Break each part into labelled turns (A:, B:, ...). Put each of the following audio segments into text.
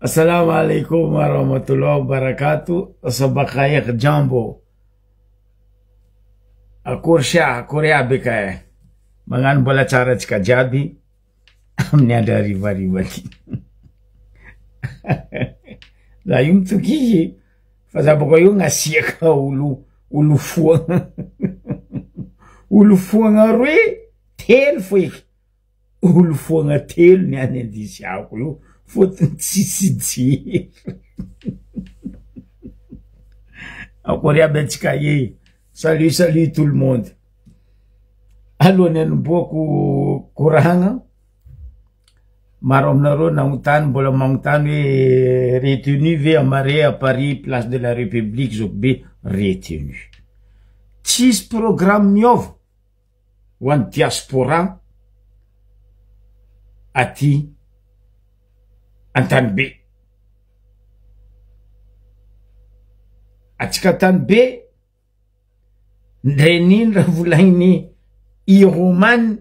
A: Assalamualaikum warahmatullahi wabarakatuh. Sabakhayak jambo. Akursha Korea bekae. Mangan bola cara cika jabi. Amnya dari bari-bari. La yung tuki. Faza boko yung asiaka ulu fuang. Ulu fuang arwe tel fuik. Ulu fuang tel ni ane di siaku. Faut si dire. Salut tout le monde. Allô nen beaucoup kurang. Marom naro na utan bola mangtan retenu vers marée à Paris, place de la République Zogbe retenu. Tis programme miov. Wan diaspora ati antan B. Atsikatan B, Drenin Ravulaini Iroman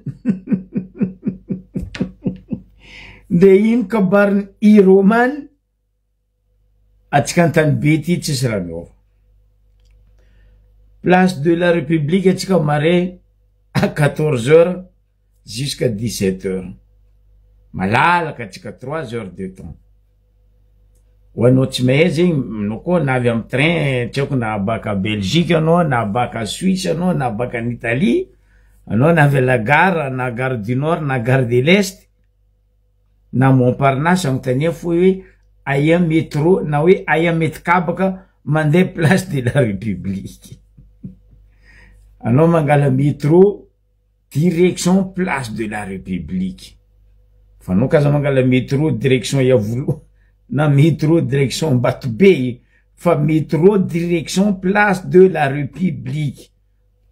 A: Dein Kabarn Iroman Atsikatan B Tisranov. Place de la République Atsikamare à 14h jusqu'à 17h. Malala katika 3 heures de temps. Wanotimezi noko na aviam train tchoko na baka Belgique no na baka Suisse no na baka Italie no na la gare na gare du Nord na gare de l'Est na Montparnasse on tenait fouiller aya métro na oui aya metkabaka mande place de la République. Ano mangala métro direction place de la République. Fano kaza mangala métro direction ya vulu na métro direction Batubei fa métro direction place de la République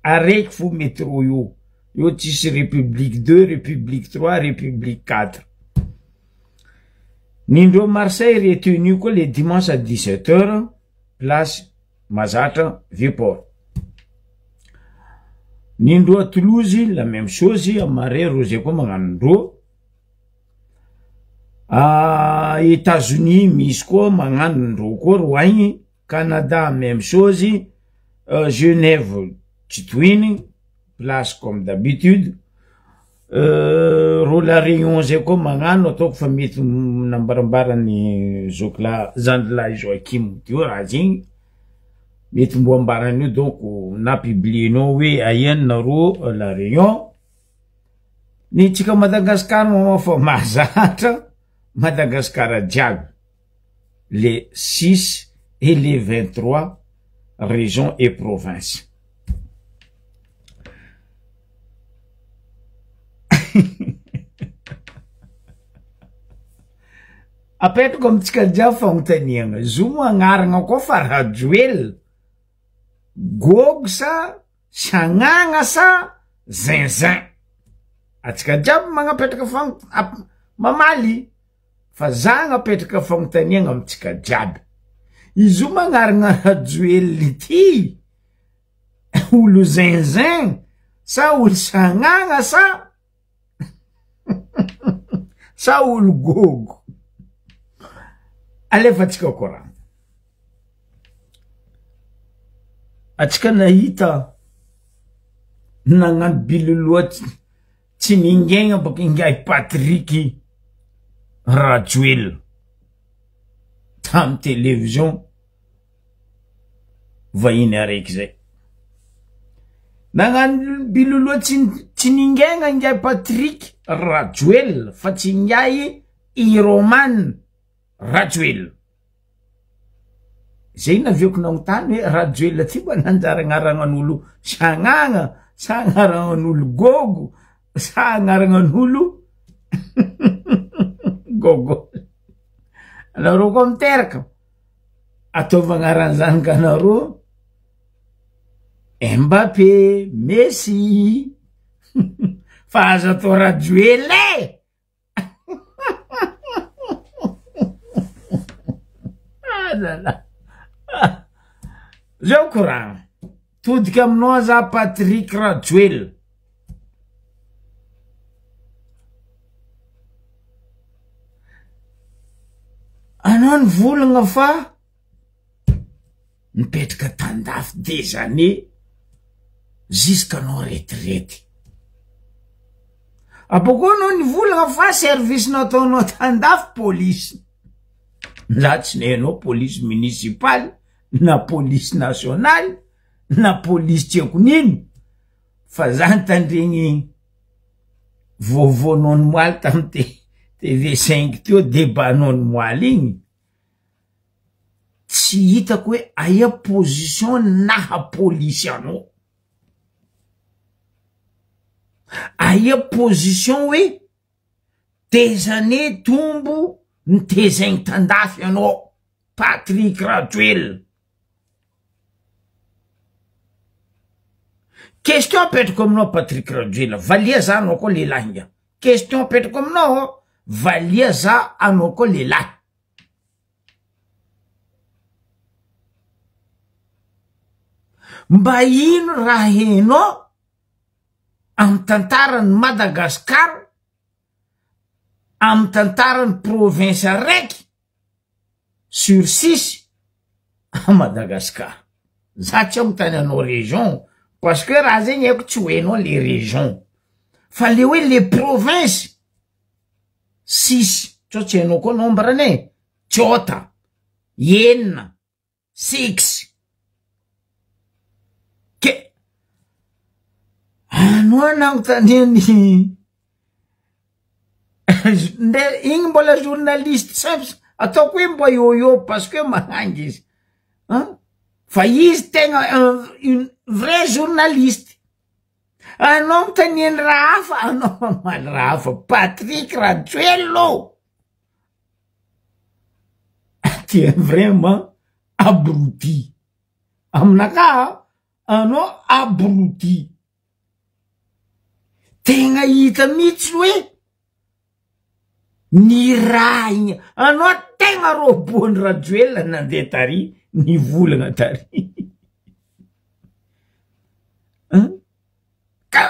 A: arek fu métro yo tis République 2 République 3 République 4 Nindo Marseille retenu que les dimanches à 17h place Mazata Vieux-Port. Nindo à Toulouse la même chose à Marais Rosé comme Mangando. États-Unis, Misco, Mangan, Rouen, Canada, même chose, Genève, Titouine, place comme d'habitude, Rola Réunion, c'est comme Mangan, auto famille, Nambarambarani, Zokla, Zandla, Joachim, tu vois, Razing, Metumboambarani, donc, on a publié, no, oui, Ayen, Naro, La Réunion, ni Tika Madagascar, mon enfant, Mazata, Madagascar Diag, les 6 et les 23 régions et provinces. Après comme tikaja fontanien, zuma ngaranga ko farajuel. Gogsa, shanganga sa, zinzin. Atikaja mga petka font mamali. Fazanga petka fontanien am tikaja. Izuma ngaranga juel liti. Ulu zinzin. Sa ul shanganga sa. Sa ul gog. Ale fatika Koran. Atika nahita nangan biluluat tiningenga bakingay Patriki Rajuel tam télévision vaina rekze. Nangan biluluat tiningenga ngay Patrick Rajuel fatingay Iroman Rajuel. Zay na vioko na tany Rajuel ty ba nanjarangarangan'olo sanganga, sangarangan'olo gogo, sangarangan'olo gogo. Alaro kom terka. Ato mangaranzan ka naro Mbappé, Messi. Faza to Rajuel Zao Koran. Tout comme nous a Patrick Rajuel. Ano Anao nivolagna fa nipetraka tandafy des années jusqu'anao retraite. Apoko anao nivolagna fa service nataonao tandafy police. La tsy nenao police municipale, na police nationale, na police tiako nino. Fa zany tandregny vovoanao moaly tamy TV5 teo débatnao moaly igny. Tsy hitako hoe aia position naha police anao. Aia position hoe des années tombo nitezagny tandafy anao Patrick Rajoel. Question petrako aminao Patrick Rajoel, valia za anao koa lehilahy inga. Question petrako aminao, valia za anao koa lehilahy. Mba ino raha henao amy tantarany Madagascar, amy tantarany province raiky sur 6 à Madagascar. Za tsy amy tany anao région, parce que raha zegny haiko tsy hoenao les régions. Fa le hoe les provinces 6, tsy hainao koa nombre ne, Tchota, Yenna, 6. Ke anao nagnontaniany igny mbola journaliste simple, ataoko hoe mbo io parce que magnangy izy. Fa izy tegna une vraie journaliste. Anao mitaniany raha hafa, anao mamaly raha hafa. Patrick Rajoel lo. Tu es vraiment abruti. Aminaka, anao abruti. Tegna hita mihitsy hoe ny raha igny. Anao tegna robony Rajoel nandeha tary, nivolagna tary.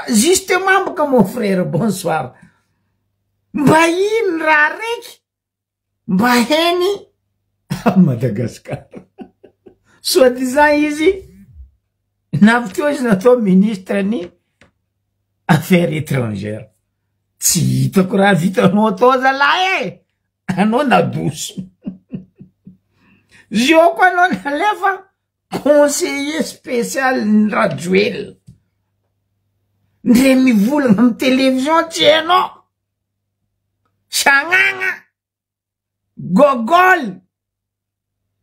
A: Justement, boka mon frère, bonsoir. Mba ino raha raiky mba heny à Madagascar. Soi-disant izy navy teo izy natao ministre ny affaires étrangères. Tsy hitako raha vitanao atao zalahy e. Anao nadoso. Zio koa anao nalefa conseiller spécial Rajoel. Ndre mivolagna amy télévision tsy hainao. Sagnagna. Gogol.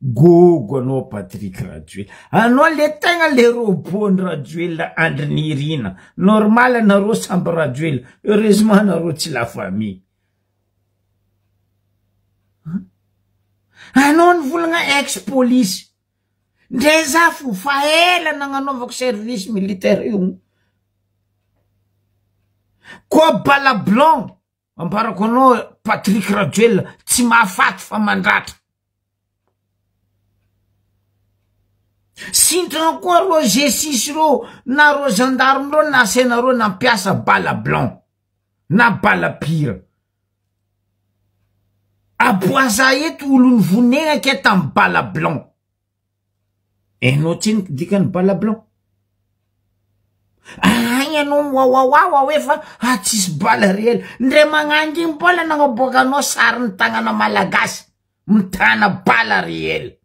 A: Gogo anao Patrick Rajoel. Anao le tegna le robony Rajoel andry nirina. Normal anareo samby Rajoel. Heureusement anareo tsy la famille. Anao nivolagna ex-police. Ndre za fo fa ela nagnanaovako service militaire io. Koa bala blanc. Amparako anao Patrick Rajoel tsy mahafaty fa mandratra. Sintana koa ro G6 ro na ro gendarme ro na sena ro nampiasa bala blanc na bala pire. Aboaza eto olo nivonegna ke tam bala blanc. Enao tsiny dikany bala blanc. Agny anao wawawawa hoe fa tsisy bala réel. Ndre magnangy igny mbola nagnaboaka anao sariny tagnana malagasy mitana bala réel.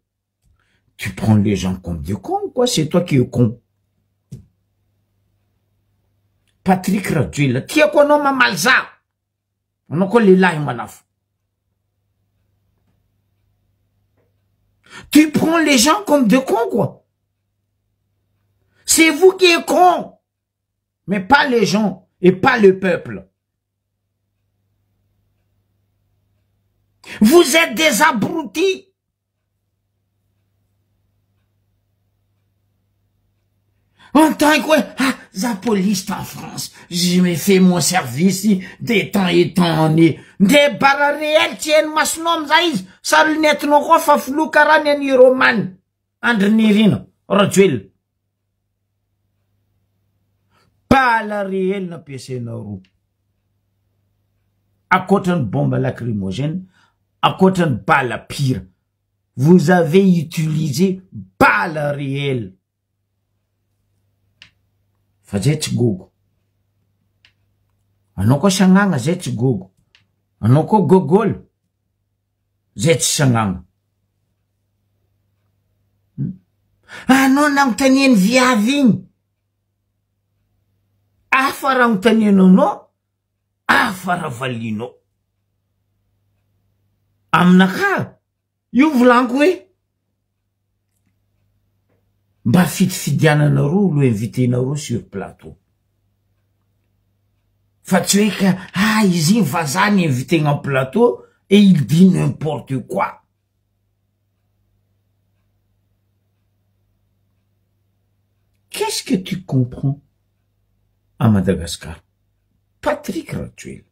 A: Tu prends les gens comme des cons, quoi. C'est toi qui es con. Patrick Rajoel, tiako anao mamaly za. Anao koa lehilahy manafo. Tu prends les gens comme des cons, quoi. C'est vous qui êtes cons. Mais pas les gens et pas le peuple. Vous êtes des abrutis. En tant que la police en France, je me fais mon service des temps et temps. Des barres réelles tiennent ma snom zaïs. Ça lunette no quoi fa flou karane ni roman. André Nirina, Rajoel. Pas la réelle na pièce na roue. À côté de bombe lacrymogène, à côté de balle pire. vous avez utilisé balles réelles. Fa zay tsy gogo. Anao koa sagnagna zay tsy gogo. Anao koa gogolo zay tsy sagnagna. Anao nagnontaniany viavy igny. Afa raha notanianao, afa raha valinao. Aminaka, io volaniko hoe mba fidiananareo lo invitenareo sur plateau. Fa tsy hoe ka, izy vazaha ny invité en plateau et il dit n'importe quoi. Qu'est-ce que tu comprends à Madagascar? Patrick Rajoelina.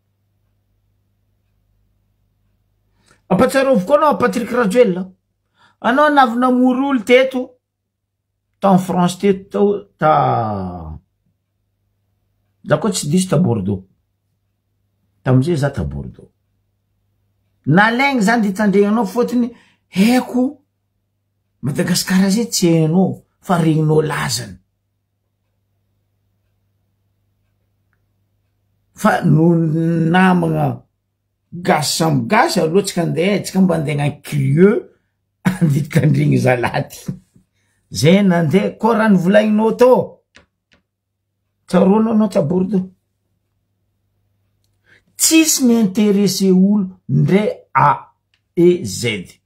A: Ampatsiaroviko anao Patrick Rajoelina. Anao navy namory olo teto ta en France teto ta koa tsy diso ta Bordeaux. Tamizay za ta Bordeaux. Nalaigny zany de tandregnanao fotony heko Madagasikara zay tsy hainao fa regninao lazany. Fa no namagna gasy samby gasy aloha tsika andeha tsika mba andeha curieux andidika andregny zalaty. Zay nandeha koa raha novolagninao tô. Tsaroana anao ta Bordeaux. Tsisy ny intéressé olo ndray A et Z.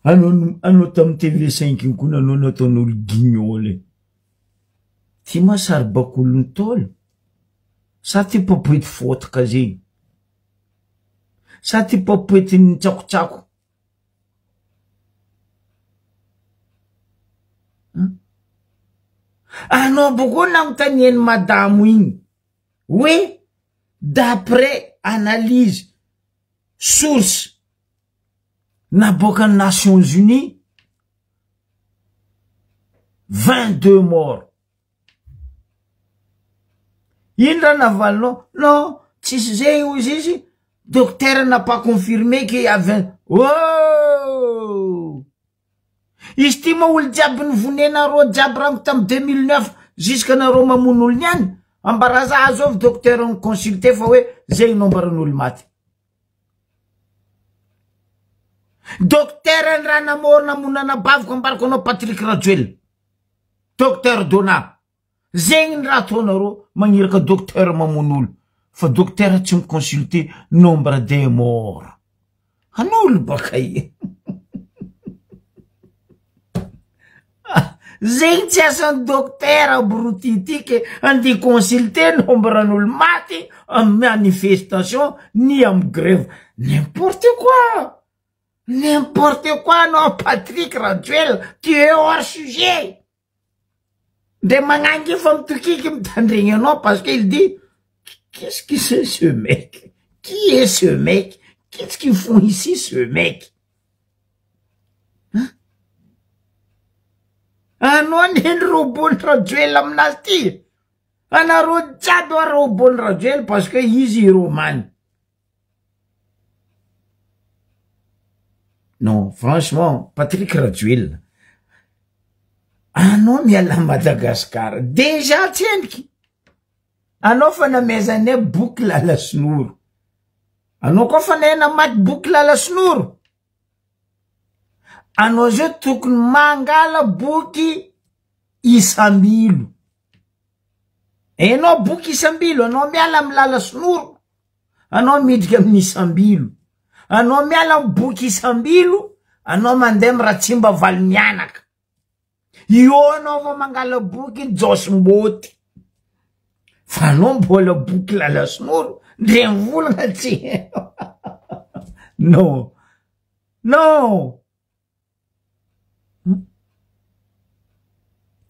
A: Anao tamin'ny TV5 iny koa anao nataon'olo guignol. Ty ma saribak'olo nitôlo. Sa ty papoety fotaka zegny. Sa ty papoety ny tsakotsako. Anao boko nagnontaniany madamo igny. Oui, d'après analyse, source, naboaka Nations Unies, 22 morts. Indra navalinao, non, tsisy zay izy, docteur n'a pas confirmé qu'il y avait, oh! Izy ty ma olo jiaby nivonenareo jiaby rango tam 2009 jusqu'à nareo mamono olo niany. Ambaraza azo docteur en consulté fa hoe zay nombaran'olo maty. Docteur raha namoro namonana baviko ambarako anao Patrick Rajoelina. Docteur Dona. Zegny raha ataonareo magniraka docteur mamono olo. Fa docteur tsy miconsulté nombre des morts. Anao olo baka i. Zegny tsy asan'ny docteur abrotitike andi consulter nombran'olo maty am manifestation ni am grève. N'importe quoi. N'importe quoi, non, Patrick Rajoelina, tu es hors sujet. De mangangi famtuki qui me tendring, non, parce qu'il dit, qu'est-ce que c'est ce mec? Qui est ce mec? Qu'est-ce qu'ils font ici, ce mec? Hein? Ano nen robon Rajoelina aminazy ty. Anaro jiaby wa robon Rajoelina parce que izy romane. Non, franchement, Patrick Rajoelina. Anao miala Madagascar. Déjà tienki. Anao fa namezane boucle à la snor. Anao ko fa na mat boucle à la snor. Anao je tokony mangala boky isambilo. Enao boky isambilo, anao miala milala snor. Anao midika amin'ny isambilo. Anao miala boky isambilo, anao mandeha miratsimba valo mianaka. Io anao va mangala boky Jos Mboty. Fa anao mbola boky lala snoro, ndre volagna tsy. Non. Non.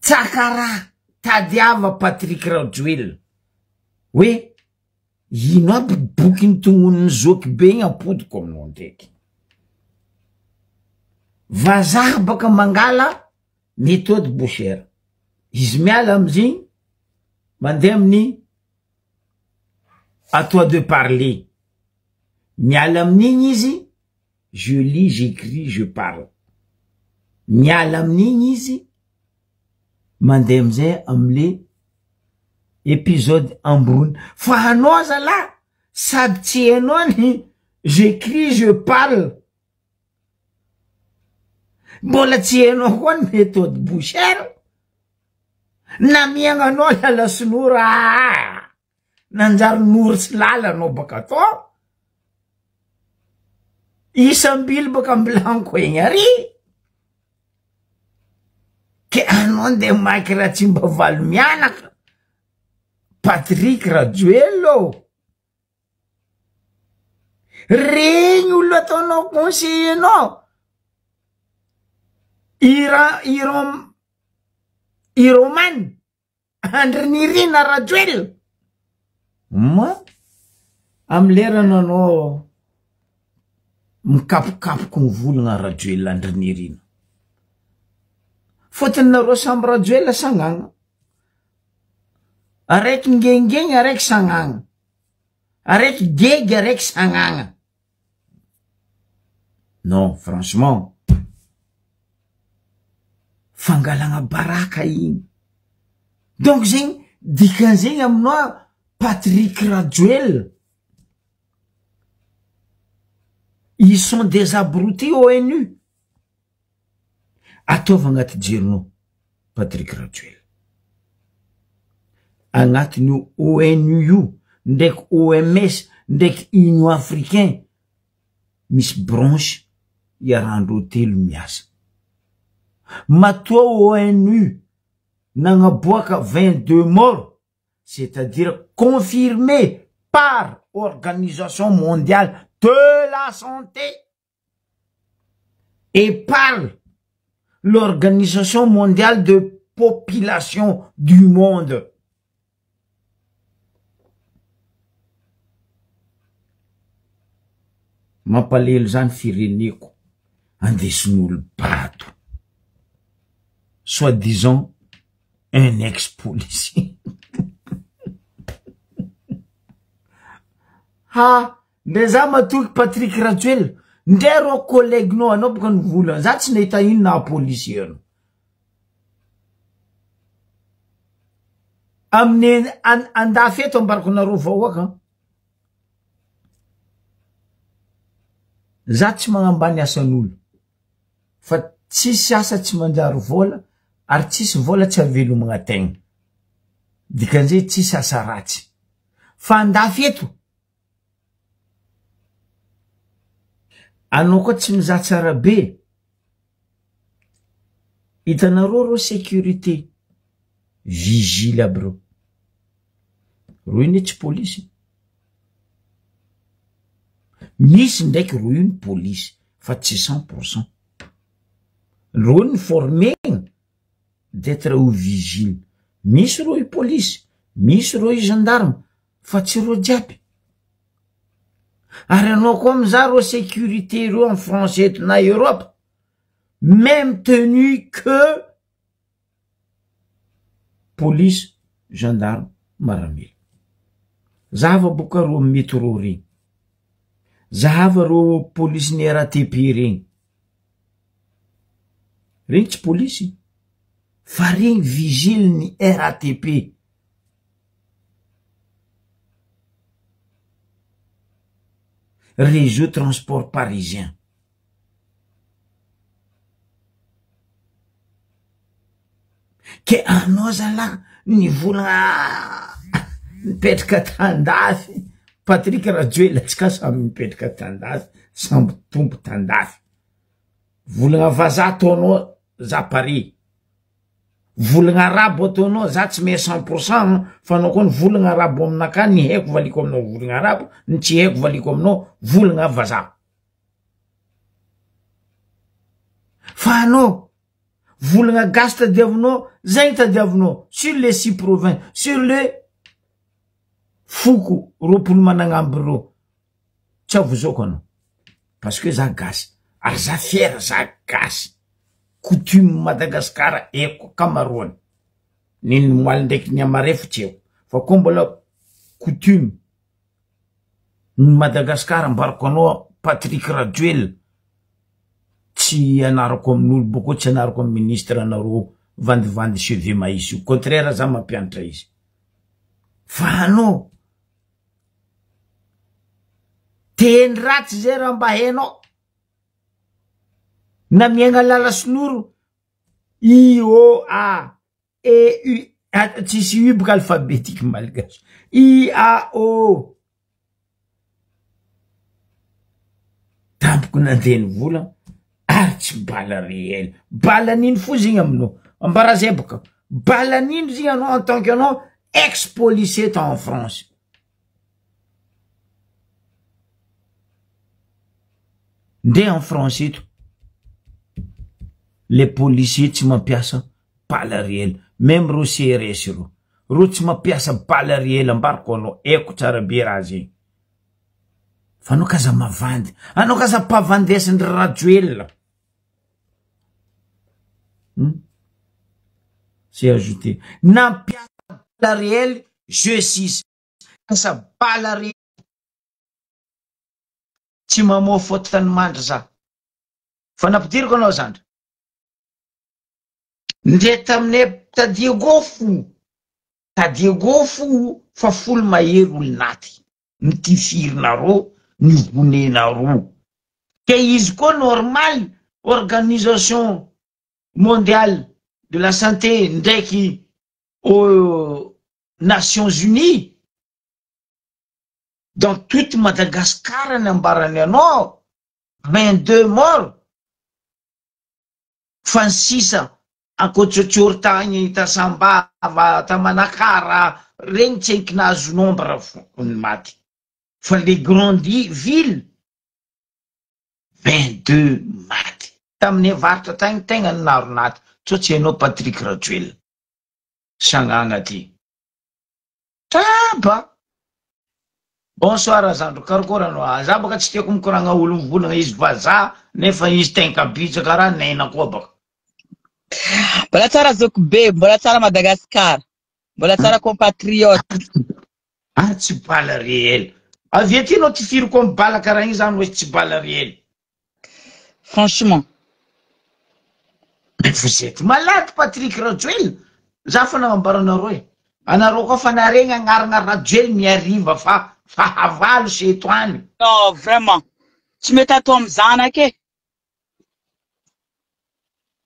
A: Tsakara tadiava Patrick Rajoelina. Oui. Ino aby boky nitongony zoky be igny apodiko aminao ndraiky. Vazaha baka mangala méthode Boucher. Izy miala amizigny mandeha amin'ny à toi de parler. Miala amin'igny izy je lis, j'écris, je parle. Miala amin'igny izy, mandeha amizay amle épisode ambony. Fa anao zala, sady tsy hainao ny j'écris, je parle. Mbola tsy hainao koa ny méthode Boucher. Na miagnanao lala sinora, nanjary norsy lala anao baka to. Isambily baka ambilanko egny ary. Ke anao nde maiky raha tsy mba valo mianaka. Patrick Rajoello. Regny olo ataonao conseiller anao. Iroman Andrinirina Rajoello. Ma amlerana anao mikapokapoky ny volagna Rajoello Andrinirina. Fotony nareo samby Rajoello sagnagna. Araiky ngengeny, araiky sagnagna. Araiky gegy, araiky sagnagna. Non, franchement. Fangalagna baraka igny. Donc zegny, dikan'zegny aminao Patrick Rajoello. Ils sont des abrutis ONU. Ataova agnaty jerinao Patrick Rajoello. Agnatin'io ONU io, ndraiky OMS, ndraiky Union Africain, misy branche iarandreo telo miasa. Matoa ONU nagnaboaka 22 morts, c'est-à-dire confirmé par Organisation mondiale de la santé et par l'Organisation mondiale de population du monde. Mampalelo zany fireneko andesin'olo bato. Soi-disant un ex-policier. Ha, ndeza matoky Patrick Rajoello. Ndero collègue no anao boka nivolagna. Za tsy nahita ino na policier anao. Amin'ny andafy eto ambarako nareo vahoaka. Za tsy magnambany asan'olo. Fa tsisy asa tsy manjary vola, ary tsisy vola tsy avelomagna tegna. Dikan'izay tsisy asa ratsy. Fa andafy eto. Anao koa tsy mizaha tsara be. Hitanareo reo sécurité. Vigile aby reo. Reo iny tsy polisy. Misy ndraiky reo iny polisy. Fa tsy 100%. Reo ny formé d'être au vigile. Misy reo i polisy. Misy reo i gendarme. Fa tsy reo jiaby. Ary anao koa mizaha reo sécurité reo en français na Europe. Même tenue que police, gendarme, maramila. Zahava boka reo métro regny. Zahava reo police ny RATP regny. Regny tsy police. Fa regny vigile ny RATP. Réseau transport parisien. Ke anao zala nivolagna mipetraka tandafy. Patrick Rajoello tsika samy mipetraka tandafy, samby tompo tandafy. Volagna vazaha ataonao za pare. Volagna arabo ataonao za tsy mehe 100%, fa anao koa ny volagna arabo aminaka ny haiko valiko aminao volagna arabo, ny tsy haiko valiko aminao volagna vazaha. Fa anao volagna gasy tadiavinao, zay tadiavinao sur les 6 provinces, sur les foko roapolo managnamby reo. Tsy avozoko anao. Parce que za gasy. Ary za fier za gasy. Coutume Madagascar eko Cameroun. Niny moaly ndraiky ny amarefo tsy eko. Fa koa mbola coutume Madagascar ambarako anao Patrick Rajoello tsy anarako amin'olo boko tsy anarako amin'ny ministre anaro vandivandy cheveux maïs io contraire za mampianatra izy fa anao teny ratsy zay raha mba hainao na miaigna lala sinoro I-O-A-E-U tsisy U boka alphabétique malgache I-A-O tampoko nandeha ny vola ary tsy bala réel bala nino fo zigny aminao ambara zay boka bala nino zigny anao en tant que anao ex-policier en France nde en France eto les policiers tsy mampiasa bala réel même ro CRS ro tsy mampiasa bala réel ambarako anao eko tsara be raha zegny fa anao kaza mavandy anao kaza mpavandesiny rajoel c'est ajouté nampiasa bala réel je 6 kasa bala réel tsy mamoa fotany mandry za fa nampidiriko anao zandry nde taminay tadia gofo fa folo mahery olonaty mitifirina nivonenaro ke izy koa normal organisation mondiale de la santé ndraiky aux Nations Unies dans toute Madagascar n'ambarany anao 22 morts fansisa ankotsotsory tagny tasambava tamanakara regny tsy haiko nahazo nombre fony maty fa les grandes villes 22 maty tamin'ny varitra tagny tegna naro naty tsotsy hainao Patrick Rajoel sagnagna ty taba bonsoir zandro karokoranao za baka tsy tiako mikoragna olo mivolagna izy vaza nefa izy tegna kabitsaka raha naina koa baka
B: mbola tsara zoko be mbola tsara Madagascar mbola tsara compatriote
A: tsy bala réel avy ety anao ty firiko amy bala karaha igny zany hoe tsy bala réel
B: franchement
A: mais vous êtes malade Patrick Rajoel za fa nambaranareo anareo koa fa naregny agnarana Rajoel miariva fa havalo sy etoany
B: non vraiment tsy mety atao amy zanake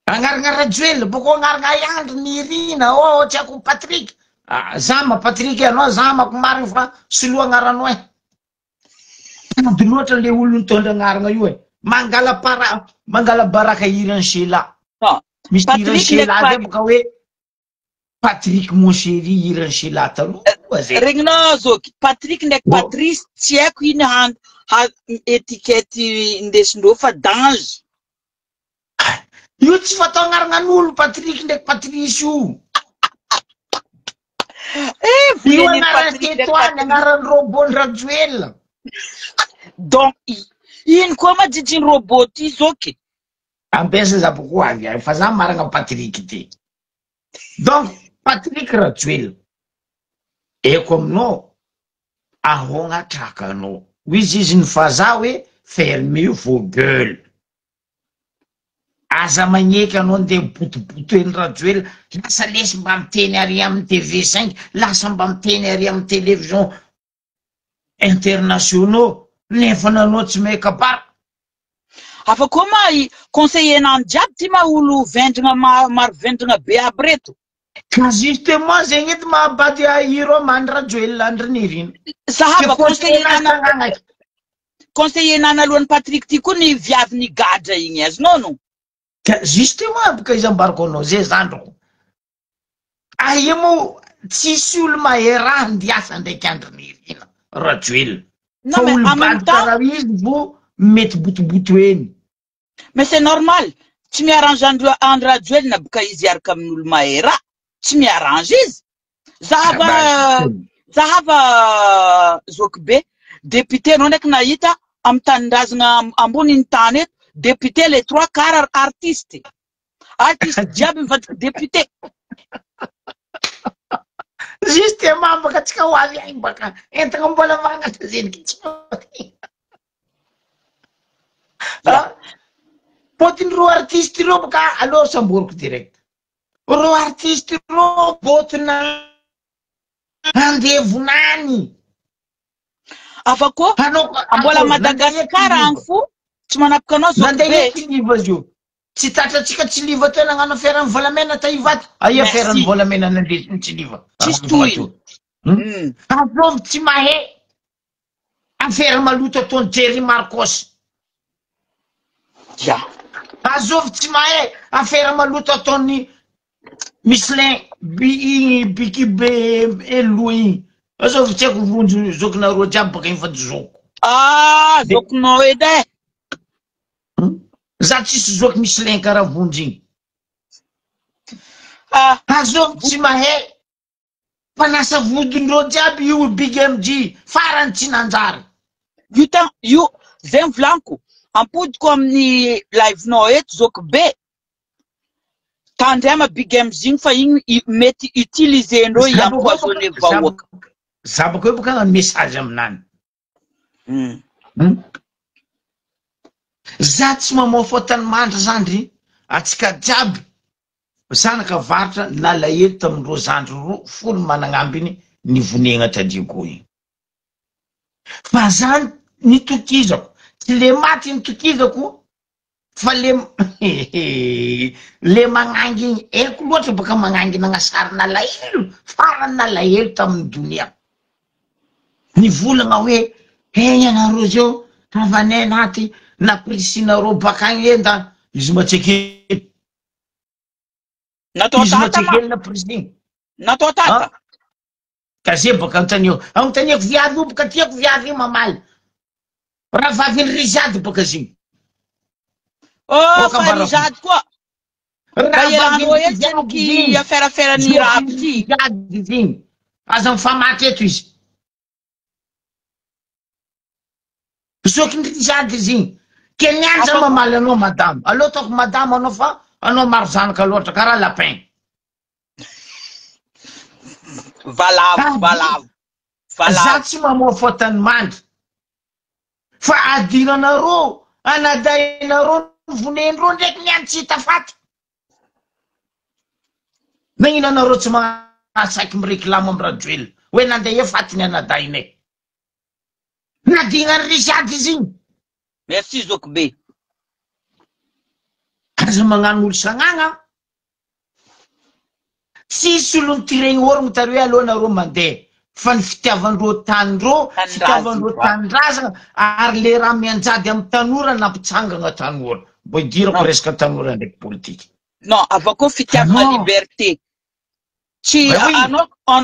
A: agnarana Rajoel boko agnarana Iandro Nirina tsy ako Patrick zama Patrick anao zamako marigny fa soloa agnaranao tady loatra le olo nitondra agnarana io mangala baraka Iransela misy Iransela zay boka hoe Patrick mon chéri Iransela taloha zay
B: regninao zoky Patrick ndraiky Patrice tsy haiko ino etikety indesindreo fa Dange
A: io tsy fatao agnaranan'olo Patrick ndraiky Patrice io io agnarany tetoany agnarany robot Rajoel
B: donc ino koa majijiny robot ty zoky
A: ambesa za bokoa avy fa za maragna Patrick ty donc Patrick Rajoel eko aminao ahogna trakanao izy izy ny faza hoe fermez vos gueules aza magneky anao nde botoboto eny Rajoel lasa lesy mba miteny ary amin'ny TV5 lasa mba miteny ary amin'ny télévision internationaux nefa nanao tsy maikabara
B: afa koa ma conseiller nany jiaby ty ma olo vendrina maro vendrina be aby reto
A: ka justement zegny ety mahabady ahiro amany Rajoel andry Nirina
B: sahaba conseiller nany alohan'ny Patrick ty koa ny viavy ny gadra igny azonao no
A: justement boka izy ambarako anao zay zandroko aia mo tsisy olo maheraha ndiasa ndraiky andry Nirina Rajoel fa olo bady karaha izy vo mety botoboto eny
B: mais c'est normal tsy miarrange Andry Rajoel na boka izy araka amin'olo mahera tsy miarrange izy zahava zoky be député anao ndraiky nahita amy tanindrazana amboniny tany eto député les 3 quarts artiste jiaby mivadiky député
A: justement baka tsika ho avy agny baka entagna mbola magnatra zeniky Botin-ro artiste ro baka alo samboriko direct. Ro artiste ro botina andevonany.
B: Afako ambola Madagasikara any fo tsy manapaka anao zao
A: be liva io. Tsy tatratsika tsy liva teo nagnano affaire volamena ta ivato. Ai affaire volamena nandesiny tsy liva. Azov tsy mahe. Affaire maloto ataony Jerry Marcos.
B: Ja.
A: Azov tsy mahe affaire maloto ataony Michelin Biki be Eloui. Azov tsy haiko vonjy zokinareo jiaby baka iny fa zoko.
B: Zokinao edy e.
A: Za tsisy zoky Michelin karaha vonjy igny. Azov tsy mahe mpanasa vodindreo jiaby io Big MG farany tsy nanjary.
B: Io zay mivolaniko ampodiko amin'ny live-nao eto zoky be tandrema Big MG igny fa igny mety utiliser-ndreo i-empoisonner vahoaka.
A: Za baka eo baka message aminany. Za tsy mamoafo tany mandra zandry atsika jiaby zanaka varitra nalahelo tamindreo zandry roa folo managnambiny nivonegna tadiko igny. Fa zany nitokizako tsy le maty nitokizako fa le magnangy igny eko loatra baka magnangy nagnasary nalahelo farany nalahelo tamin'ny donia. Nivolagna hoe ianareo zao havanay naty naprisinareo baka agny enda izy matsekely.
B: Natao tata
A: na prisin.
B: Natao tata.
A: Kaze baka antaniako viavy io baka tiako viavy io mamaly. Raha vaviny rizady baka ziny.
B: Fa rizady koa. Raha elanao etsy ki affaire ny rapy ty.
A: Rizady ziny. Aza mifamaky eto izy. Zokiny rizady ziny. Kenianja mamaly anao madame. Allo taoko madame anao fa anao maro zanaka loatra karaha lapin.
B: Valavo.
A: Za tsy mamoafo tany mandry. Fa adiranareo, anadainareo vonenareo ndraiky niany tsy hita faty. Nagnino anareo tsy masaky mireklamo amin'ny radio hoe nandeha fatiny anadainay. Nadignany risady izy igny.
B: Merci zoky be.
A: Aza magnano olo sagnagna. Tsisy olo nitireny orogno tary hoe alohanareo mandeha. Fa ny fitiavandreo tanindreo, fitiavandreo tanindrazana, ary le raha mianjady amin'ny tanora nampitsangana tanora. Mbo idirako resaka tanora ndraiky politique.
B: Non, avako fitiavana liberté. Tsy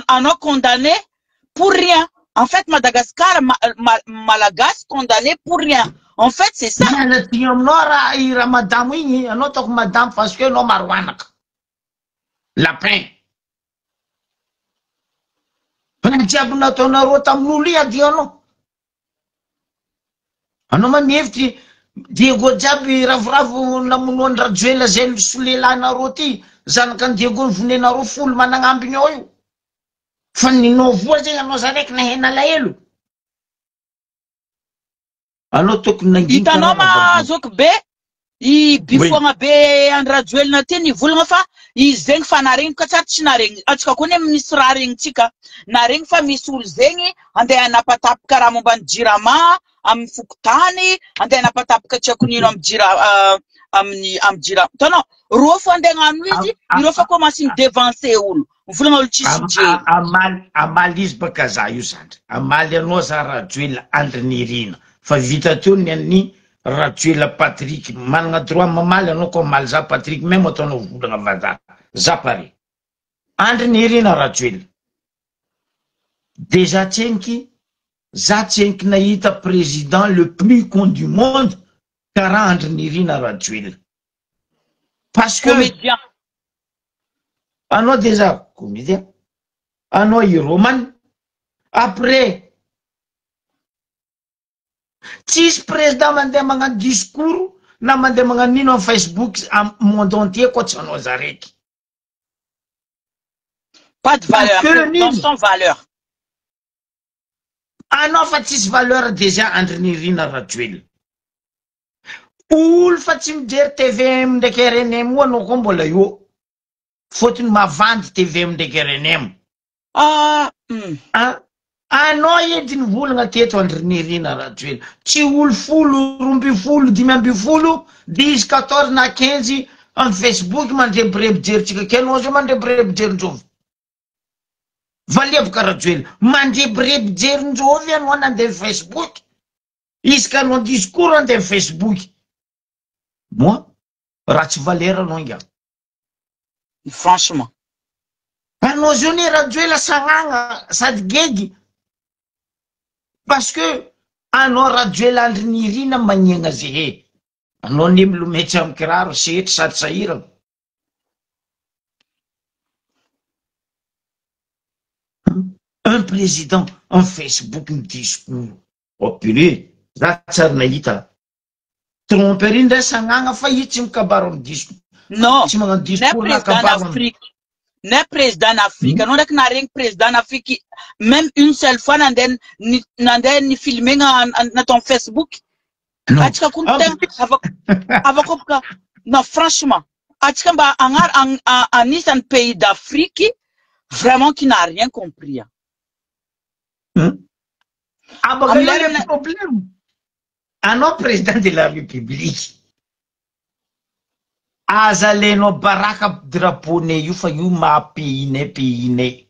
B: anao condamné pour rien. En fait, Madagascar, Malagasy condamné pour rien. En fait, c'est ça.
A: Ira madame igny, anao taoko madame parce que anao maroanaka. Lapin. Raha jiaby nataonareo tamin'olo i adianao. Anao manevitry Diego jiaby ravoravo namonoany Rajoela zay solelanareo ty. Zanaka Diego nivonenareo folo managnambiny ao io. Fa ninao voa zegny anao zaraiky nahena lahelo. Anao tokony nanginika.
B: Hitanao ma zoky be i bifoagna be any Rajoelina ty nivolagna fa izy zegny fa naregny ka tsara tsy naregny. Atsika koa ne misy raha regny tsika. Naregny fa misy olo zegny andeha anapatapaka raha momba ny jirama amin'ny fokotany, andeha anapatapaka tsy haiko nino amin'ny jirama. Hitanao, roa fo andeha hagnano izy, ireo fa commence midevancer olo. Volagna olo tsisy jery.
A: Amaly izy baka za io zandry. Amaly anao za Rajoela Andry Nirina. Fa vita teo ny Rajoela Patrick. Managna droit mamaly anao ko mamaly za Patrick. Même ataonao volagna vazaha. Za pare. Andry Nirina Rajoela. Déjà tsenky, za tsenky nahita président le plus con du monde karaha Andry Nirina Rajoela. Parce que
B: comédien.
A: Anao déjà comédien. Anao hiromane. Après tsisy président mandeha magnano discours na mandeha magnano nino amin'ny Facebook monde entier koa tsy anao zaraiky.
B: Pas de valeur, non sans valeur.
A: Anao fa tsisy valeur déjà Andry Nirina Rajoela. olo fa tsy mijery TVM ndraiky RNM io anao koa mbola io fotony mavandy TVM ndraiky RNM. Anao edy nivolagna teto Andrinirina Rajoelina tsy olo folo roa folo dimy amby folo 10 14 na 15 am Facebook mandrebireby jerytsika ke anao zao mandrebireby jerinjovy valevaka Rajoelina mandrebireby jerinjovy anao nandeha Facebook izy ka anao discours andeha Facebook moi ratsy valera anao inga
B: franchement
A: anao zao ne Rajoelina sagnagna sady gegy parce que anao Rajoelina Andrinirina magnegna zehe anao ne milometsy amy kiraro sehetry sady sahirana un président en Facebook ny discours oh purée za tsary nahita tromperie ndray sagnagna fa io tsy mikabaro amy discours
B: non
A: tsy magnano discours
B: ne président d'Afrique anao ndraiky naregny président d'Afrique même une seule fois nandeha ni filmegna natao Facebook atsika koa avako boka non franchement atsika mba anisan'ny pays d'Afrique vraiment qui n'a rien compris
A: le problème anao président de la République azalenao baraka drapeau-nay io fa io maha pays-nay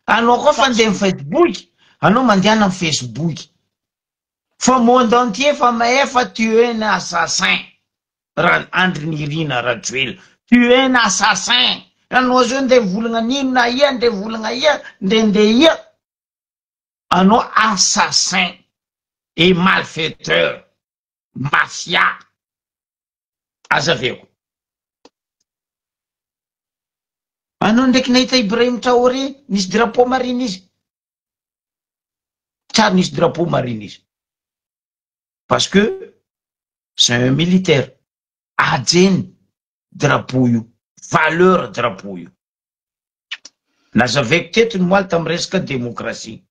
A: anao koa fa andeha Facebook anao mandeha am Facebook fa monde entier fa mahay fa tu es un assassin Andrinirina Rajoelina tu es un assassin anao zao ndeha volagna nino na ia ndeha volagna ia ndeha ia anao assassin et malfaiteur mafia azaveko anao ndraiky nahita Ibrahim Traoré nisy drapeau marine izy tsary nisy drapeau marine izy parce que c'est un militaire ajeny drapeau io valeur drapeau io nazaveko tetony moaly tamy resaka démocratie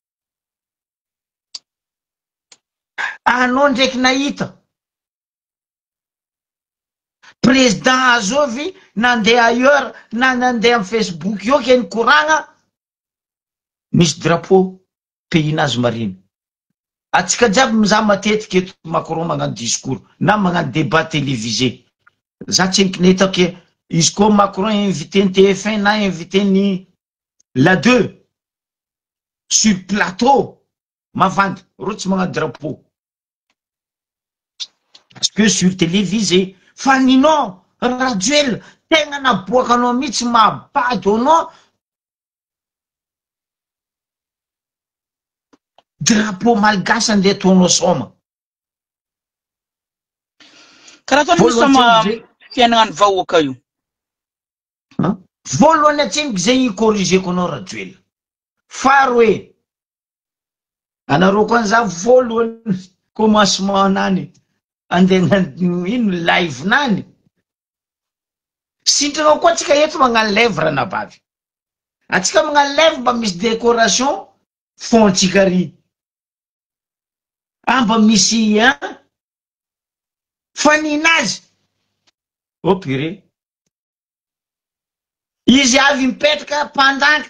A: anao ndraiky nahita président azovy nandeha ailleurs na nandeha am Facebook io ke nikoragna misy drapeau pays nazy marine atsika jiaby mizaha matetiky eto Macron magnano discours na magnano débat télévisé za tsy nahita ke izy koa Macron invité ny TF1 na invité ny la 2 sur plateau mavandy ro tsy magnano drapeau parce que sur télévisé fa ninao Rajoelina tegna naboaka anao mihitsy mabady anao drapeau malgasy andeha ataonao soma
B: karaha toa misoma fiainagnany vahoaka io
A: voalohany atseniky zay icorrigeko anao Rajoelina faro hoe anareo koa za voalohany commencement nany andeha ino live nany sintrana koa atsika eto magnano lèvre na bavy atsika magnano lèvre mba misy décoration fontsika ry mba misy faninazy oh purée izy avy mipetraka pendant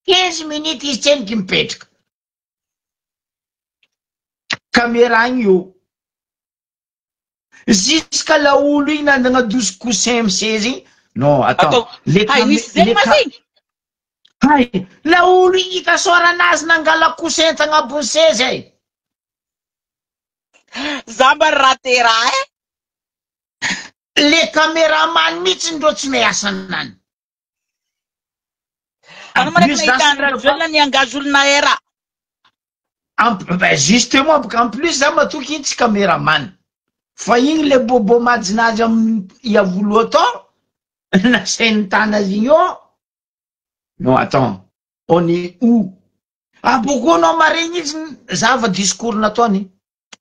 A: 15 minutes izy tseniky mipetraka caméra igny io jusqu'à la olo igny nandagnadoso coussin amy sezy non attends la olo igny ikasoranazy nangala coussin tagnabony sezy ay
B: zamba ratera
A: le caméraman mihitsy ndro tsy miasa nany
B: ano manaky nahitany Rajoelina niangazo olona era
A: justement parce qu'en plus za matoky iny tsy caméraman fa igny le bobo majinazy amy iavolo atao nasainy tanazy igny io non attends on est où boko anao maregny izy zava discours nataony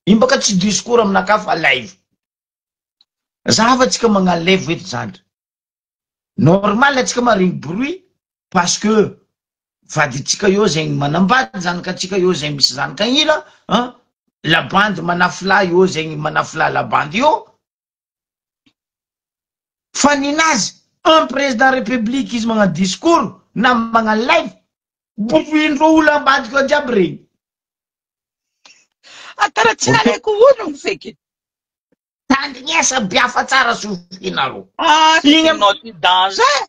A: iny baka tsy discours aminaka fa live zava tsika magnano live eto zandry normal atsika maregny bruit parce que vaditsika io zegny manambady zanakatsika io zegny misy zanaka ila la bande manafla io zegny manafla la bande io Fa ninazy un président république izy magnano discours na magnano live bofoindreo olo ambadika jiaby regny.
B: Atara tsy nalaiko ono feky.
A: Tandrignesa biafa tsara sofinareo.
B: Igny not danger.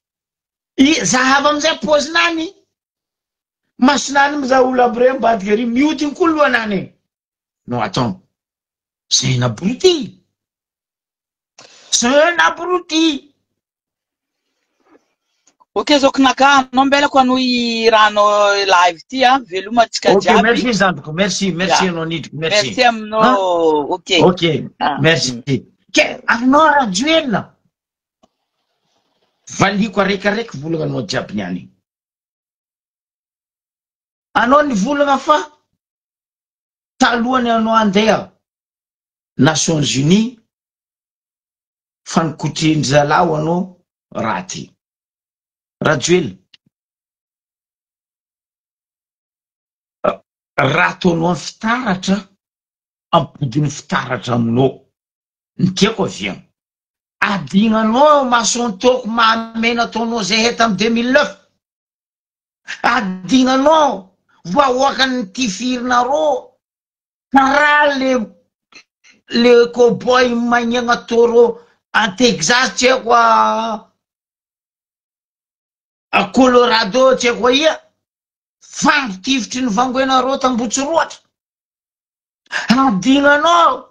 A: Zahava amizay pozinany masonany mizaha olo aby regny ambadika ry mioty iny koa lohanany. Non attends, c'est un abruti. C'est un abruti.
B: Ok, zokinaka anao mbelako ano i rano live ty a velomatsika jiaby.
A: Ok, merci Zandko, merci anao nidiko, merci.
B: Merci aminao. Ok.
A: Ok, merci. Ke anao rajoelona. Valiko araikaraiky volagna anao jiaby niany. Anao nivolagna fa talohany anao andeha Nations Unies fa nikotrindry zalao anao raty. Rajoelona. Rato anao amin'ny fitaratra ampodiny fitaratra aminao. Ny tiako aviagna. Adignanao mason-toko mahamena ataonao zay heta amin'ny 2009. Adignanao voahoakany tifirinareo karaha le cowboy magnagna taureau en Texas tsy haiko a Colorado tsy haiko ia fangotifitry ny vangoenareo tambotsiroatra. Adignanao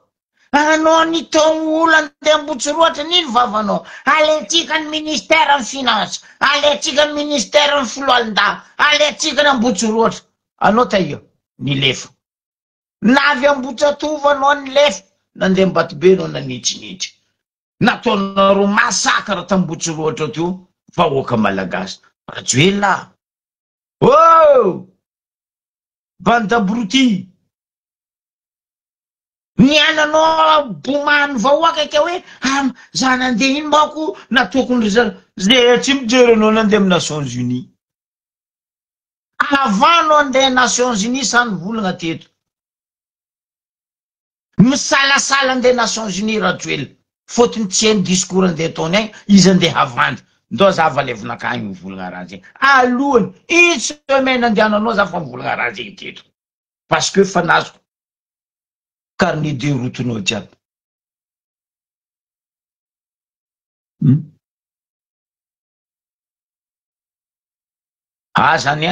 A: anao ny taogno olo andeha ambotsiroatra nino vavanao aletsika ny ministère ny finance aletsika ny ministère ny filoalinda aletsika ny ambotsiroatra. Anao taia nilefa navy ambotsatova anao nilefa nandeha mbatobe anao nanitsinitsy nataonareo masakra tambotsiroatra teo vahoaka malagasy. Rajoelona oh bande abruti. Niananao bomany vahoaka ka hoe za nandeha iny mako natokony zay tsy mijery anao nandeha amin'ny Nations Unies. Avant anao andeha Nations Unies sa nivolagna teto. Misalasala andeha Nations Unies Rajoelona. Fotony tsy hainy discours andeha ataony agny izy andeha havandy. Ndao za valevonakagny mivolagna raha zegny. Alohany une semaine andehananao za fa mivolagna raha zegny teto. Parce que fa nazoko carnet de route-nao jiaby. Zany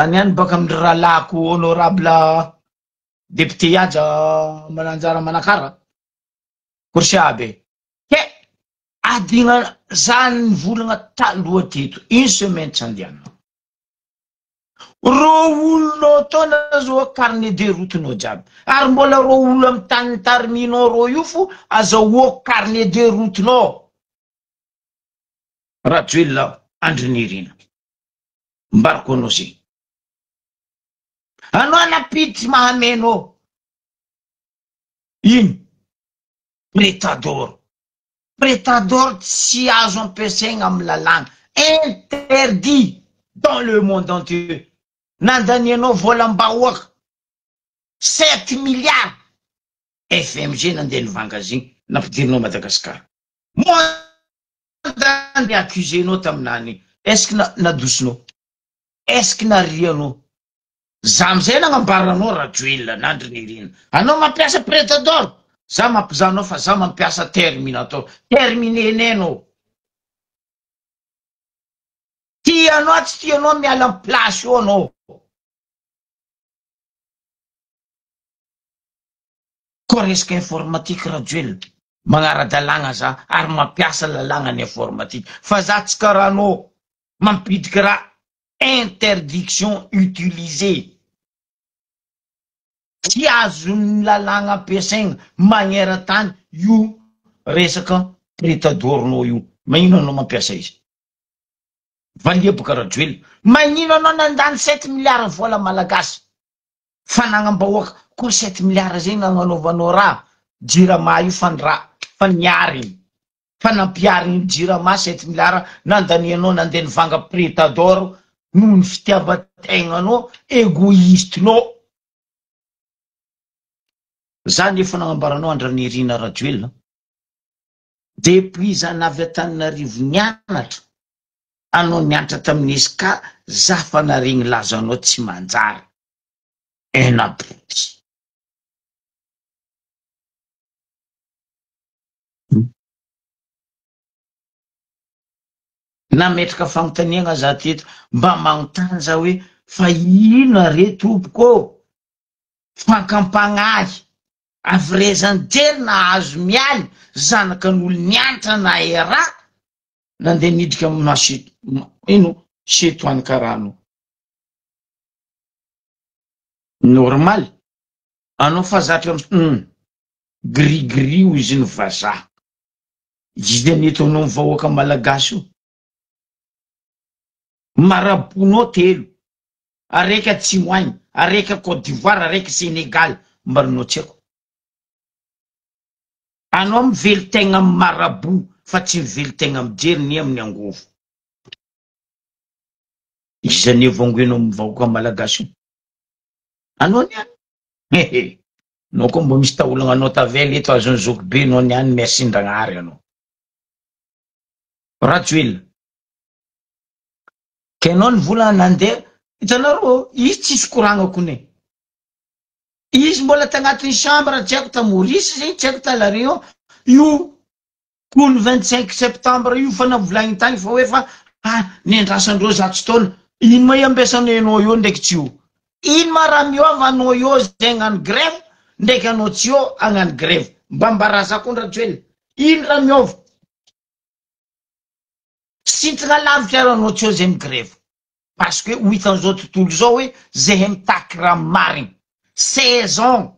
A: ihany baka amin'ny rahalahako honorable député Aja Mananjara Manakara Korsiabe. Ke adigna zany nivolagna taloha teto une semaine tsy andehanao. Ro olonao tona zo carnet de route-nao jiaby. Ary mbola ro olo amin'ny tany tariminao ro io fo azahoako carnet de route-nao. Rajoelona Andry Nirina. Mbariko anao zegny. Anao anapiditry mahamenao. Ino? Prétador. Prétador tsy azo ampiasaigna amin'ny lalàna. Interdit dans le monde entier. Nandanianao volam-bahoaka 7 milliards. FMG nandeha nivanga zegny nampidirinao Madagasikara. Andeha accusenao taminany. Est-ce que nadosinao? Est-ce que narianao? Za amizay nagnambaranao Rajoelona n'Andry Nirina. Anao mampiasa Prétador. Za mampizanao fa za mampiasa Terminator. Terminenenao. Tianao tsy tianao miala amin'ny place io anao. Koa resaka informatique Rajoelona. Magnara-dalàgna za ary mampiasa lalàgna ny informatique. Fa za tsy karaha anao mampidika raha interdiction utilisée. Tsy azo ny lalàgna ampiasaigna magneran-tany io resaka Prétadornao io. Magnino anao mampiasa izy? Valia boka Rajoelona. Magnino anao nandany 7 milliards vola malagasy fa nagnambahoaka koa 7 milliards zegny nagnanaovanao raha Jirama io fa niariny fa nampiariny Jirama 7 milliards nandanianao nandeha nivanga Prétador noho ny fitiavan-tegnanao égoïstenao. Zany efa nagnambaranao Andry Nirina Rajoelona. Depuis zany avy Antananarivo nianatra, anao nianatra tamin'izy ka zafa naregny laza anao tsy manjary. Enabotsy. Nametraka fanontaniana za teto, mba magnontany za hoe, fa ino are tompoko? Fankampagnahy, avirezany jery nahazo mialy, zanakan'olo nianatra na era, nandeha nidika amina ino setoany karano. Normal. Anao fa zatra gris-gris izy ny vazaha. Izy neto anao mivahoaka malagasy io. Maraboanao telo. Areka Tsimoany, areka Côte d'Ivoire, areka Sénégal. Mbarinao tseko. Anao mively tegna amin'ny marabo, fa tsy mively tegna mijery ny amin'ny angovo. Izy ane vongoenao mivahoaka malagasy io. Anao niany. Nao koa mba misy taolagna anao tavela eto azony zoko be anao niany merci Ndragnahary anao. Rajoelina. Kenao ny vola nandeha, hitanareo, izy tsisy koragna kone. Izy mbola tagnatin'ny chambre, tsy haiko ta Maurice zegny, tsy haiko ta La Réunion, io kony 25 septembre io fa navolagny tagny fa hoe fa nendrasandreo zato taona, ino ma iambesanay anao io ndraiky tsy io? Ino ma raha miova anao io zay hagnano grève, ndraiky anao tsy io hagnano grève? Mba mbarazako ny Rajoelina. Ino raha miova? Sintagna lavitra ary anao tsy io zay migrève. Parce que hitan'izao tontolo zao hoe zay mitaky raha marigny. 16 ans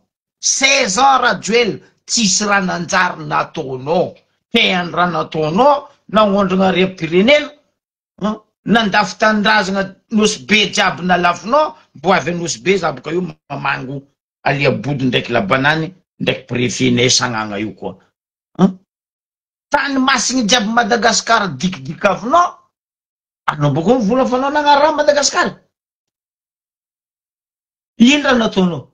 A: Rajoelina, tsisy raha nanjary nataonao. Peany raha nataonao, nagnondrana rem-pirenena, nandafy tanindrazana nosy be jiaby nalafinao, mbo avy anosy be za boka io mamango aliabody ndraiky labanany, ndraiky préfet-nay Sagnagna io koa. Tany masigny jiaby Madagasikara dikidikavinao, anao boka mivola fa anao nagnaraha Madagasikara. Ino raha nataonao?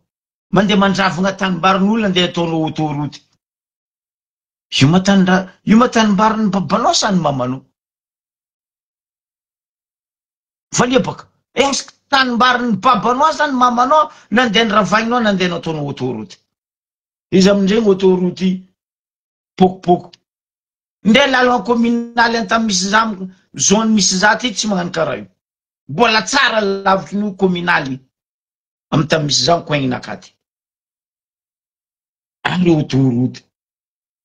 A: Mandeha mandravagna tanimbarin'olona andeha ataonao autoroute. Io matanimbarin'ny babanao sa ny mamanao? Valia baka. Est-ce que tanimbarin'ny babanao sa ny mamanao nandeha niravainao nandeha nataonao autoroute? Izy amindregny autoroute pokopoko. Ndeha lalagna communaly antamy misy zamoko, zone misy za ty tsy magnano karaha io. Mbola tsara lavitry ny communaly amy tamy misy za koaigny nakaty. Ary autoroute.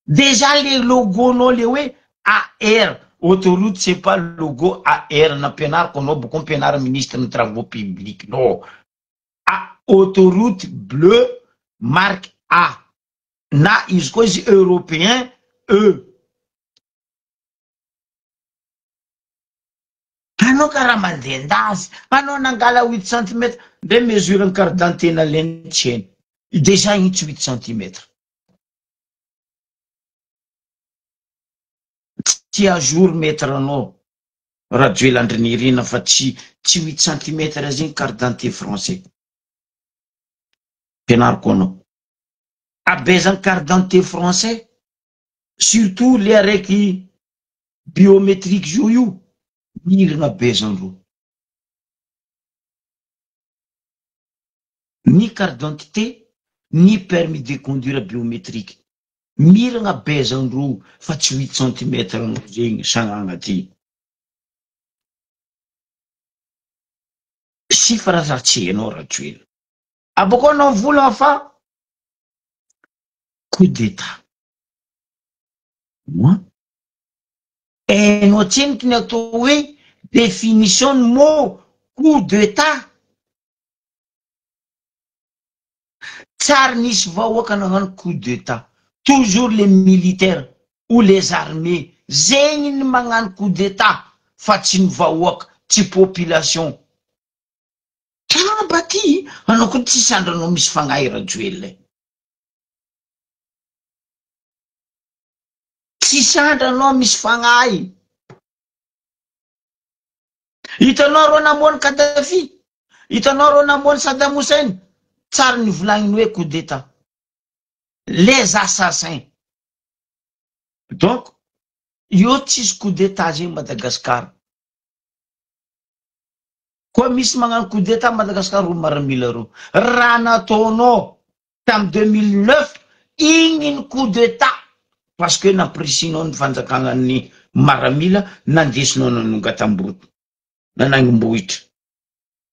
A: Déjà les logos non les ouais AR autoroute c'est pas le logo AR na pénard qu'on a beaucoup pénard ministre des travaux publics non. Autoroute bleu marque A. Na is cause européen E. Ano karamandendas, ano nangala 8 cm de mesure en carte d'identité na l'entienne. Déjà 8 cm. Ti à jour mettre anao Rajoelina andrinirina fa tsy 8 cm zegny carte d'identité français. Penariko anao. Abezany carte d'identité français, surtout les araiky biométrique io, miragna bezandreo. Ni carte d'identité, ni permis de conduire biométrique. Miragna bezandreo fa tsy 8 cm anao zegny Sagnagna ty. Si fa raha tsy hainao Rajoelina. Aboko anao vola fa coup d'état. Moi? Hainao tsiniky ny atao hoe définition ny mot coup d'état. Tsary nisy vahoaka nagnano coup d'état. Toujours les militaires ou les armées. Zegny ny magnano coup d'état. Fa tsy ny vahoaka, tsy population. Bati, anao koa tsy sandranao misy fagnahy Rajoelina. Tsy sandranao misy fagnahy. Hitanao rô namoany Kadhafi, hitanao rô namoany Saddam Hussein, tsara ny volagniny hoe coup d'état. Les assassins. Donc, io tsisy coup d'état zegny Madagasikara. Koa misy magnano coup d'état Madagasikara ro maramila ro. Raha nataonao tam 2009 igny ny coup d'état parce que naprisinao ny fanjakagna ny maramila nandesinao nanonga tamboroto nanangim-bohitra.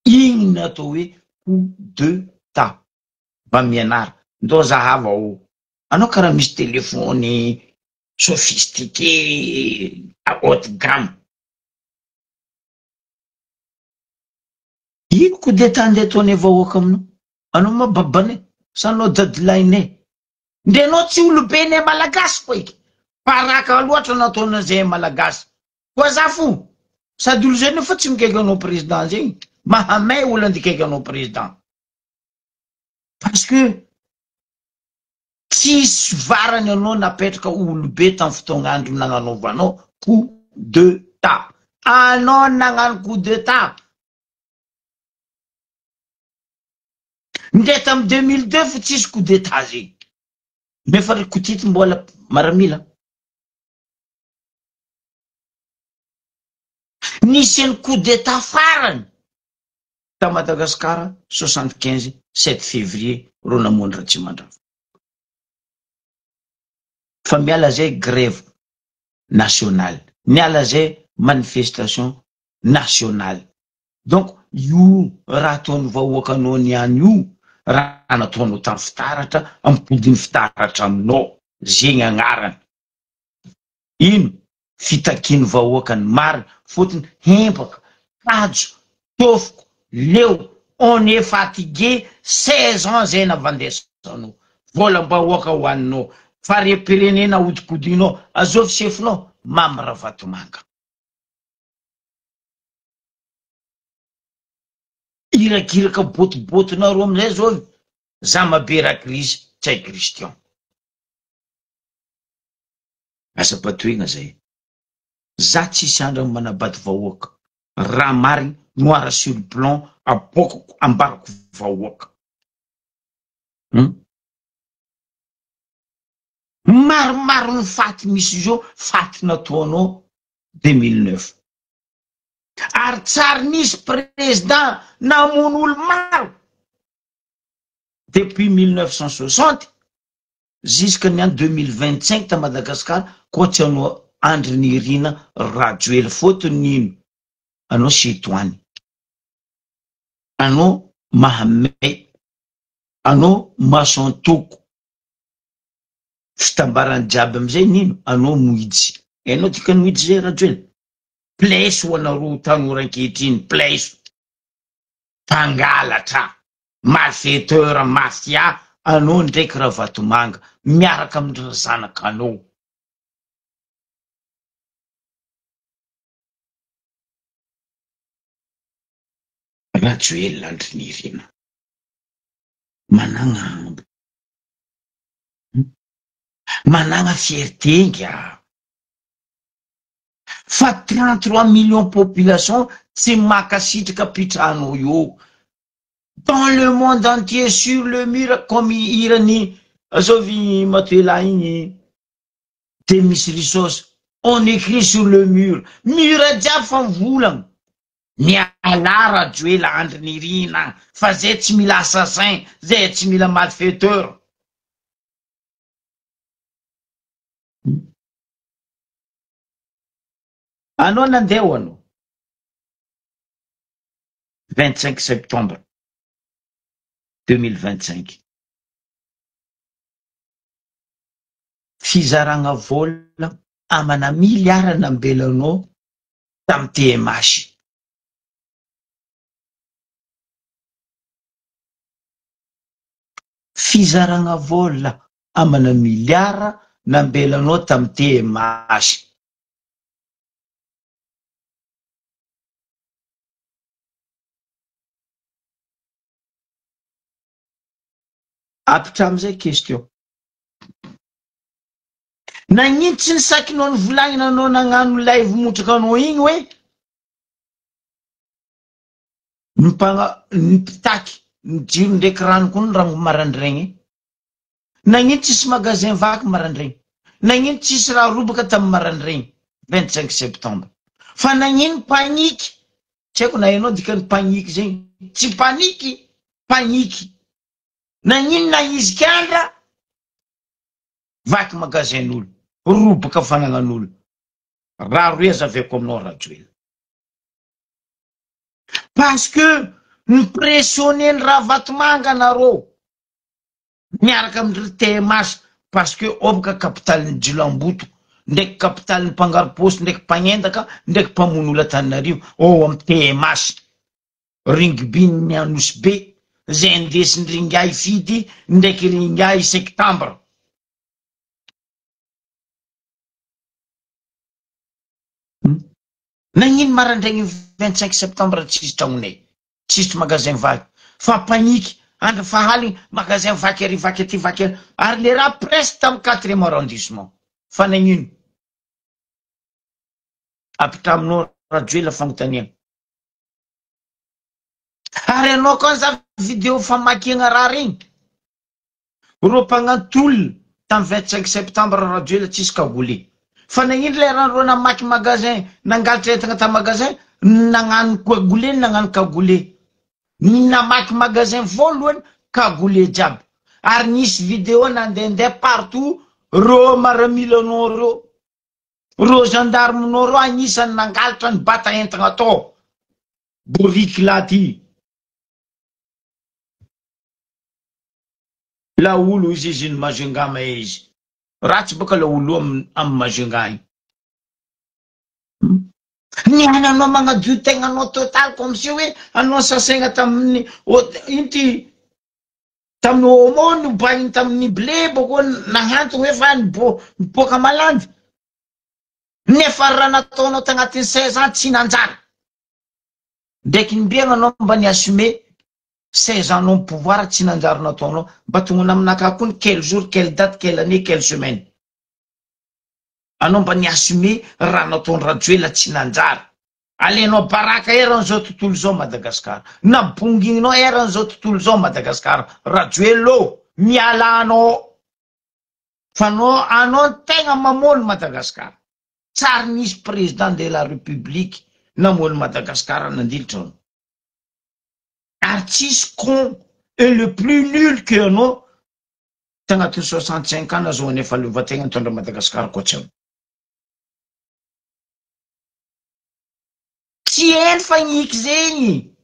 A: Igny natao hoe coup d'état. Mba mianara ndao zahava o anao karaha misy téléphone sophistiqué à haute gamme. Ino coup d'état ndeha ataonay vahoaka aminao? Anao ma babanay sa anao dadilahinay? Nde anao tsy olobenay malagasy koa iky. Paraka loatra nataona zay malagasy. Koa za fo sady olo zay nefa tsy mikaiky anao président zegny. Mahamay olo andikaiky anao président. Parce que tsisy varany anao napetraka olobe tam fotoagnandro nagnanovanao coup d'état. Anao nagnano coup d'état. Nde tam 2002 fa tsisy coup d'état zegny. Nefa ry kotity mbola maramila. Nisy ny coup d'état farany ta Madagasikara 75 7 février ro namonjy Ratsimandrava. Fa miala zay grève nationale, miala zay manifestation nationale. Donc io raha ataony vahoaka anao niany io raha nataonao tam fitaratra ampodiny fitaratra aminao zegny agnarany. Ino fitakiny vahoaka ny marina fotony hempaka kajo tofoko leo on est fatigué 16 ans zay navandesanao volam-bahoaka hoaninao fare-pirenena hodikodinao azovy sefinao Mamy Vatomanga. Irakiraka botobotonao amizay zao Zamabe Krisy tsy hay Kristian. Asa patoigna zay. Za tsisy andro manabaty vahoaka. Raha mariny noir sur blanc abokako ambarako vahoaka. Maromaro ny faty misy zao faty nataonao 2009. Ary tsary nisy président namono olo maro depuis 1960 jusqu'à 2025 ta Madagasikara koa tsy anao Andry Nirina Rajoelina fotony ino anao Setoany, anao Mahamay, anao Masantoko. Fitambarany jiaby amizay nino anao Moidy. Anao tika Moidy zay Rajoelina. Plaiso ho anaro tanora ankehitriny, plaiso mpangalatra malfaiteur mafia anao ndraiky Vatomanga miaraka amin'ny zanakanao. Rajoelina Andry Nirina managna managna fierté nga. Fa 33 millions population tsy makasitraka pitranao io. Dans le monde entier sur le mur comme irany azovy Matoela igny de misy risos. On écrit sur le mur. Mur jiaby fa mivolagna. Miala Rajoelina Andry Nirina fa zay tsy mila assassin, zay tsy mila malfaiteur. Anao nandeha anao 25 septembre 2025. Fizaragna vola amana miliara nambelanao tam TMH. Fizaragna vola amana miliara nambelanao tam TMH. Apitra amizay question. Nagnino tsy nisakinao ny volagnina anao nagnano live motrakanao igny hoe nipitaky nijiro ndraiky rano koa ny rango marandraigny. Nagnino tsisy magasin vaky marandraigny. Nagnino tsisy raha robaka tamy marandraigny. 25 septembre. Fa nagnino panique. Tsy haiko na hainao dikany panique zegny. Tsy panique, panique. Nagnino na izy kandra vaky magasin'olo, robaka fanagnan'olo. Raha reza aveko aminao Rajoelina. Parce que nipressionné raha vatomanga anareo miaraka amindry TMH parce que obaka capitalin'ny Jilamboto ndraiky capitalin'ny Mpangaroposy ndraiky mpagnendaka ndraiky mpamono Antananarivo amy TMH ringby-ny Anosy-be zay ndesiny ringay fidy ndraiky ringay septembre. Nagnino marandraigny 25 septembre tsisy tragnonay, tsisy magasin vaky, fa panique, andro fahaly magasin vaky ary vaky aty vaky ary le raha presque tamy 4e arrondissement. Fa nagnino? Apitraminao Rajoelina fagnontaniana. Ary anao koa za vidéo famakiagna raha regny. Ro mpagnatolona tamy 25 septembre Rajoelina tsisy kagolé. Fa nagnino le raha namaky magasin, nangalatra entagna tamy magasin, nagnano kagolé, nagnano kagolé. Namaky magasin voalohany kagolé jiaby. Ary nisy vidéo nandehandeha partout, ro maramilanao reo, ro gendarmenao reo agnisany nangalatra ny bata entagna atao. Boriky laty. La olo izy ny Majunga may izy. Ratsy baka la olo amy Majunga igny. Niany anao magnadio tegnanao total comme si hoe anao sasaigna tamin'ny inty tamin'ny homo nobagny tamin'ny blé boko nahanto hoe fa niboaka malandy. Nefa raha nataonao tagnatin'ny 16 ans tsy nanjary. Ndraiky nimbiagna anao mba ni assumer 16 ans non pouvoir tsy nanjary nataonao mba tonga aminaka koa quel jour, quelle date, quelle année, quelle semaine. Anao mba ni assumer raha nataony Rajoelina tsy nanjary. Alenao baraka eran'izao tontolo zao Madagasikara. Nabonginao eran'izao tontolo zao Madagasikara. Rajoelina miala anao. Fa anao tegna mamono Madagasikara. Tsary nisy président de la République namono Madagasikara nandilitra anao. Artiste con et le plus nul que anao tagnatin'ny 65 ans nahazoany efa leovategna nitondra Madagasikara koatsy. Tsy hainy fagniky zegny.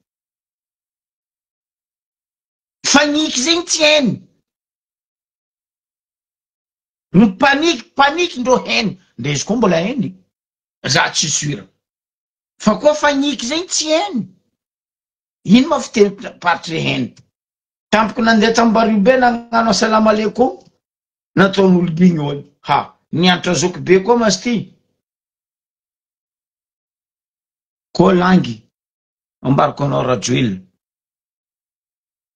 A: Fagniky zegny tsy hainy. Ny paniky ndro hainy. Nde izy koa mbola hainy. Za tsy sura. Fa koa fagniky zegny tsy hainy. Ino ma fiteny party hainy. Tampoko nandeha Tambaribe nagnano assalamu alaikum. Nataon'olo bigny ony. Ha, nianatra zoky be koa mas ty. Koa langy ambarako anao Rajoelina.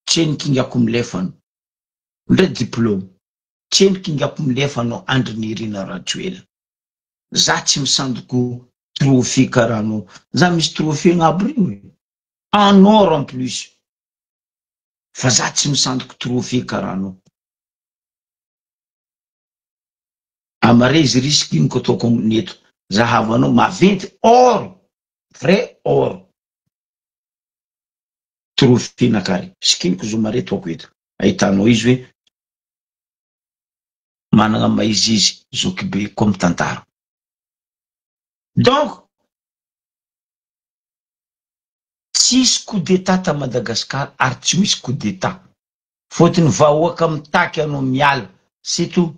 A: Tseny kingako milefano. Ndre diplôme. Tseny kingako milefanao andry nirina Rajoelina. Za tsy misandoko trophée karaha anao. Za misy trophée gn'aby io. En or en plus. Fa za tsy misandoko trophée karaha anao. Amare izy risky ino ko ataoko neto. Zahavanao maventy or. Vrai or. Trophée nakary. Sikiniko zo mare toako eto. Ahitanao izy hoe managna maizizy zoky be comme tantara. Donc tsisy coup d'état ta Madagascar ary tsy misy coup d'état. Fotony vahoaka mitaky anao miala. C'est tout.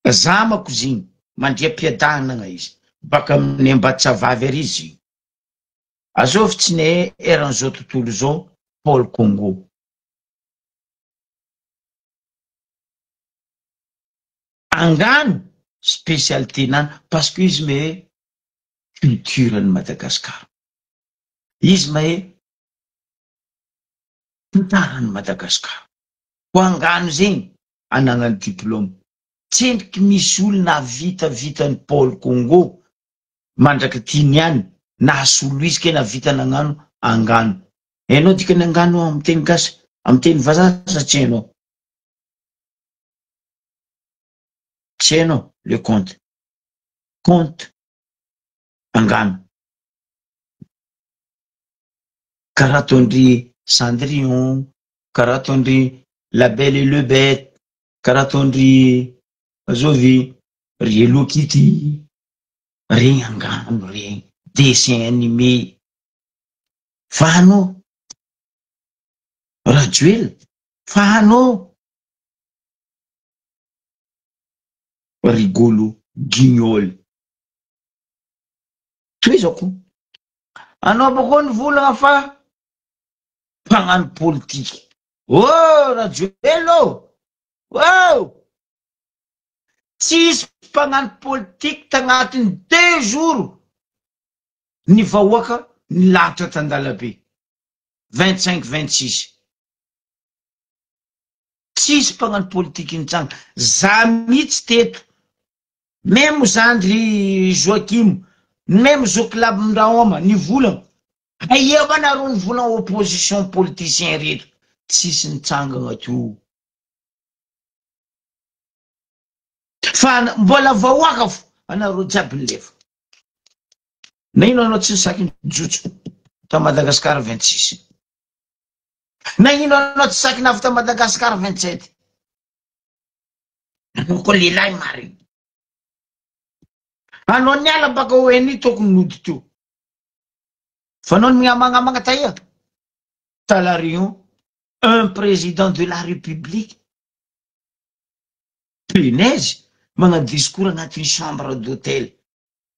A: Zamako zigny mandria piadagnana izy. Baka amin'ny Ambatitsavavy ary izy. Azovy tsy ne eran'izao tontolo zao Paul Congo. Angano spécialité nany parce que izy me culture ny Madagascar. Izy me tantarany Madagascar. Ko angano zegny anagnany diplôme. Tsendriky misy olona vitany Paul Congo mandraka tiany any nahasolo izy ke navita nagnano angano. Hainao dikany angano amin'ny teny gasy, amin'ny teny vazaha satria hainao. Tiens, le compte. Compte. Angano. Karatondri Cendrillon. Karatondri La Belle et le Bête. Karatondri Zovi. Hello Kitty. Regny angano regny. Dessin animé. Fahanao. Rajoel. Fahanao. Rigolo. Guignol. Toy zao. Anao boko ny volagna fa mpagnano politique. Oh, Rajoel oh! Wow! Tsisy mpagnano politique tagnatiny 2 jours. Ny vahoaka nilahatra tandalabe. 25-26. Tsisy mpagnano politique nitsanga. Za mihitsy teto. Même Zandry Joachim. Même Zoklab Mraoma. Ny volagna. Aia ba nareo ny volagna opposition politicien rehetra. Tsisy nitsangana to. Fa mbola vahoaka fo. Anareo jiaby nilefa. Na ino anao tsy nisaky jotso ta Madagascar 26. Na ino anao tsy saky navy ta Madagascar 27. Anao koa lehilahy marina. Anao niala baka ONU tokony nody teo. Fa anao mignamagna taia. Ta La Réunion, un président de la République. Punaise, magnano discours agnatin'ny chambre d'hôtel.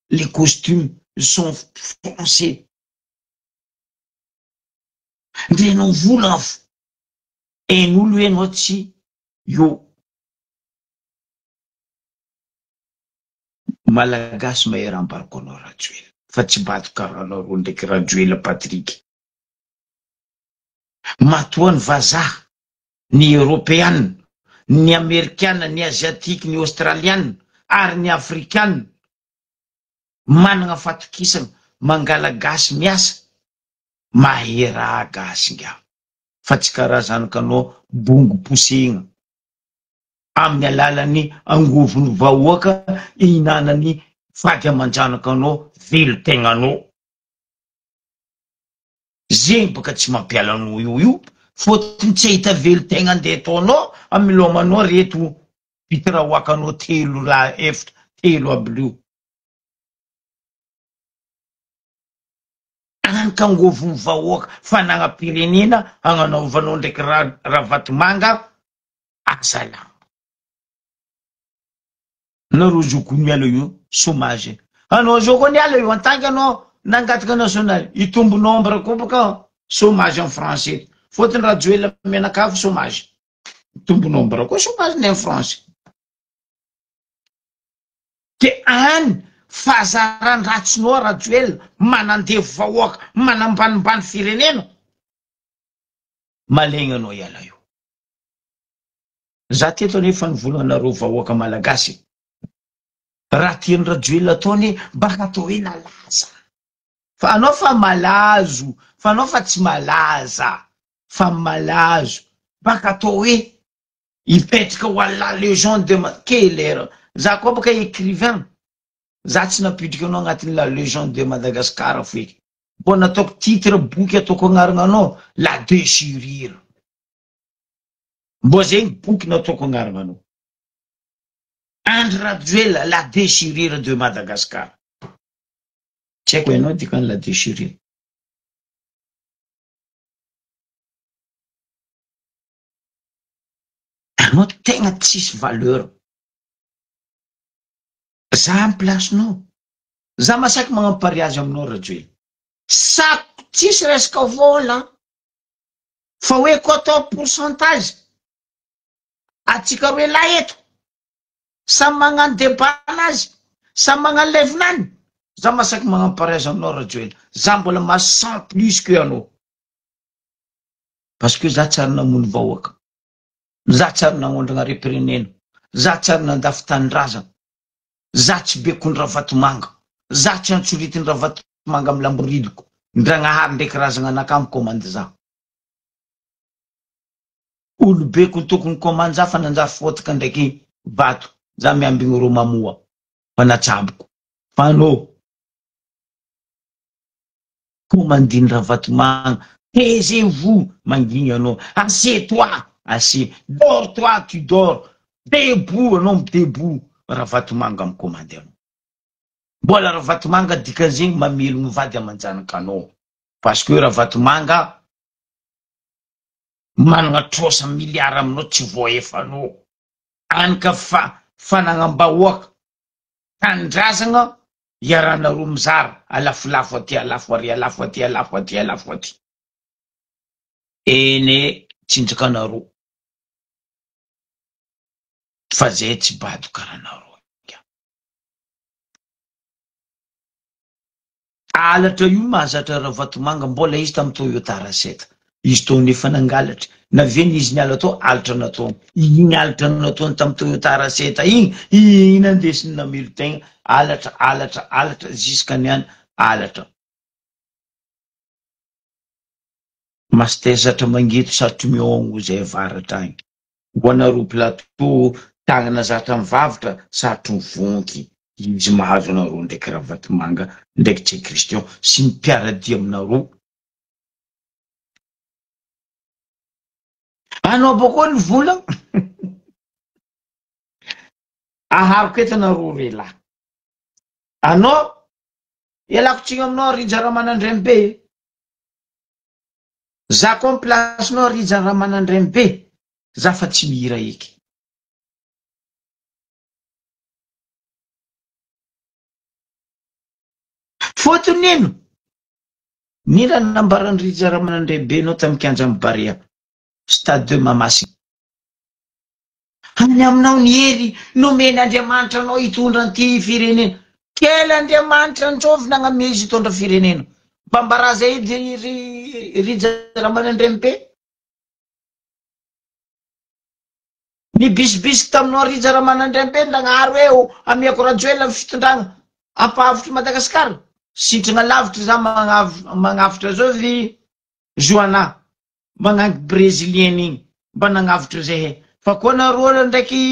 A: Les costumes sont français. Ndrenao volagna fo. En'olo enao tsy io. Malagasy maheram-baroko anao Rajoel. Fa tsy bato karaha anao ndraiky Rajoel Patrick. Matoa ny vazaha, ny Européenne, ny Amerikana, ny Asiatique, ny Australienne, ary ny Afrikane. Managna fatokisana, mangala gasy miasa. Mahera gasy nga. Fa tsy karaha zanakanao bongo posegna. Amin'ny alalany angovony vahoaka ihinanany fady aman-janakanao velo-tegnanao. Zegny baka tsy mampiala anao io. Fotony tsy hita velo-tegna andeha ataonao amin'ny lomanao reto pitirahoakanao 3 raha efatra 3 aby io. Agnanka angovony vahoaka fanagna-pirenena agnanaovanao ndraiky raha vatomanga azala. Nareo zoko miala io chômage. Anao zao koa niala io antanky anao nangataka national. Itombo nombre koa baka chômage en français. Fotony Rajoel menakavy chômage. Itombo nombre koa chômage ny en français. Ke any fahazarany ratsinao Rajoel manandevo vahoaka manambanimbany firenena. Malegna anao iala io. Za teto nefa nivolanareo vahoaka malagasy. Raha tiany Rajoel ataony baka atao hoe nalaza. Fa anao fa malazo. Fa anao fa tsy malaza. Fa malazo. Baka atao hoe ipetraka ho alla Légion de Madagascar. Za koa baka écrivain. Za tsy napidrika anao agnatin'ny la Légion de Madagascar feky. Mbo nataoko titre boky ataoko agnarana anao la déchirure. Mbo zegny boky nataoko agnarana anao. Andry Rajoel, la déchirure de Madagascar. Tsy haiko ianao dikany la déchirure. Anao tegna tsisy valeur. Za amin'ny placenao. Za masaky magnampariazy aminao Rajoel. Sako tsisy resaka vola. Fa hoe quota pourcentage. Atsika roe lahy eto. Sa magnano débat anazy. Sa magnano levinany. Za masaky magnampariazy aminao Rajoel. Za mbola masan plus que anao. Parce que za tsara namono vahoaka. Za tsara nagnondragna repirenena. Za tsara nandafy tanindrazana. Za tsy bekony Ravatomanga. Za tsy antsoritiny Ravatomanga amin'ny lamboridiko. Ndragnahary ndraiky razana anakamy commande za. Olo bekony tokony commande za fa nanjary fotaka ndraiky vato. za miambigny ro mamoa panatsaboko fano ko mandiny raha vatomanga taisez-vous mangigny anao assieds-toi assieds dors toi tu dors debout anao debout raha vatomanga mikomande anao mbola raha vatomanga dikan'izegny mamelogny vady amanjanaka anao parce que raha vatomanga managna trosa miliara aminao tsy voaefanao anika fanagnam-bahoaka tanindrazagna iaranareo mizara alafolafo aty alafo ary alafo aty alafo aty alafo aty ene tsinjakanareo fa zay tsy bado karanareo alatra io mahazatra raha vatomanga mbola izy tamy Toyota Raseta izy to nefa nangalatra naveny izy niala tao alatra nataony igny alatra nataony tamy Toyota Raseta igny nandesiny namelo tegna alatra jiskany any alatra mastezatra mangeto sarotry miongो zay avaratra agny ho anareo plateau tagnana zatra mivavitra sarotry mivonky izy mahazo anareo ndraiky raha vatomanga ndraiky tsy Kristian sy mipiaradia aminareo anao boko ny vola ahariko eto anareo rela anao ialako tsigny aminao rija raha manandremy be za ko amy placenao rija raha manandremy be za fa tsy mihira eky fotony ino nira nambarany rija raha manandremy be anao tamy Kianja amy Barea stade 2 Mamasina any aminao ny hery nomen'Andriamanitra anao hitondra anty firenena kely Andriamanitra nitsovy nagname izy hitondra firenena mba mbaraza rija raha manandremy be ny bisibisiky taminao rija raha manandremy be ndagnaharo eo amiako rajoela amy fitondragna ampavotry Madagasikara sitragna lavitra za magnavitra zao vy Joana magnangy brésilienne igny mba nagnavitra zay fa koa nareo ndraiky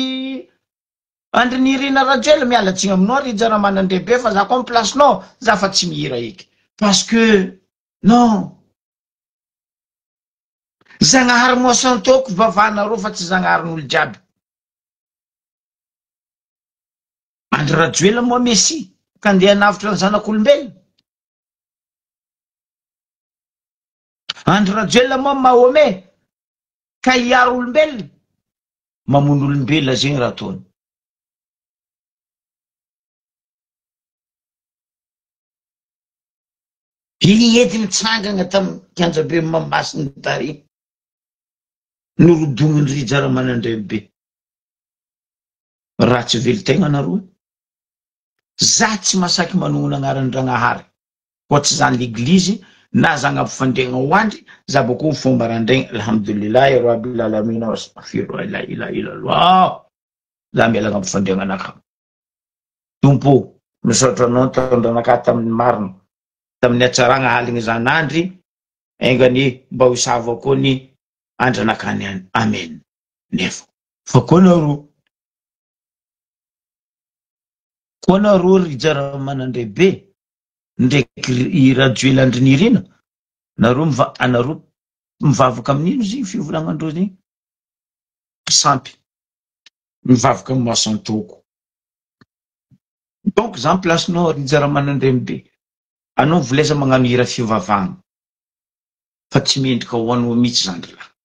A: andrinirina rajoela mialatsigny aminao rija raha manandremy be fa za ko amy placenao za fa tsy mihira eky parce que non Zagnahary moasantoko vavanareo fa tsy zagnaharin'olo jiaby andro rajoela moa Messi ka andeha navitra ny zanak'olombelona andro rajoela moa Mahome ka hiaro olombelona mamono olombelona zegny raha ataony igny ety mitsangagna tamy Kianja be Mamasina tary norodoniny rija raha manandremy be raha tsy velo-tegna anareo za tsy masaky manogno agnarany Ndragnahary koatsy zany l'église na zagnam-pifandregna ho andry za boko fomba randraigny alhamdulillahi rabbil alamin astaghfirullah la ilaha illallah za miala agnam-pifandregna anaka tompo misaotra anao tandranaka tamin'ny marina tamin'ny atsaragna haligny zanandry engany mba ho sava koa ny andranakany any amen nefa fa koa nareo rija raha manandremy be ndraiky rajoela andrinirina anareo mivavaka amin'ino zy fivolagnandreo zegny sampy mivavaka amy moasantoko donc za placenao rija raha manandremy be anao voleza magnano hira fivavagna fa tsy mendrika ho anao mihitsy zany raha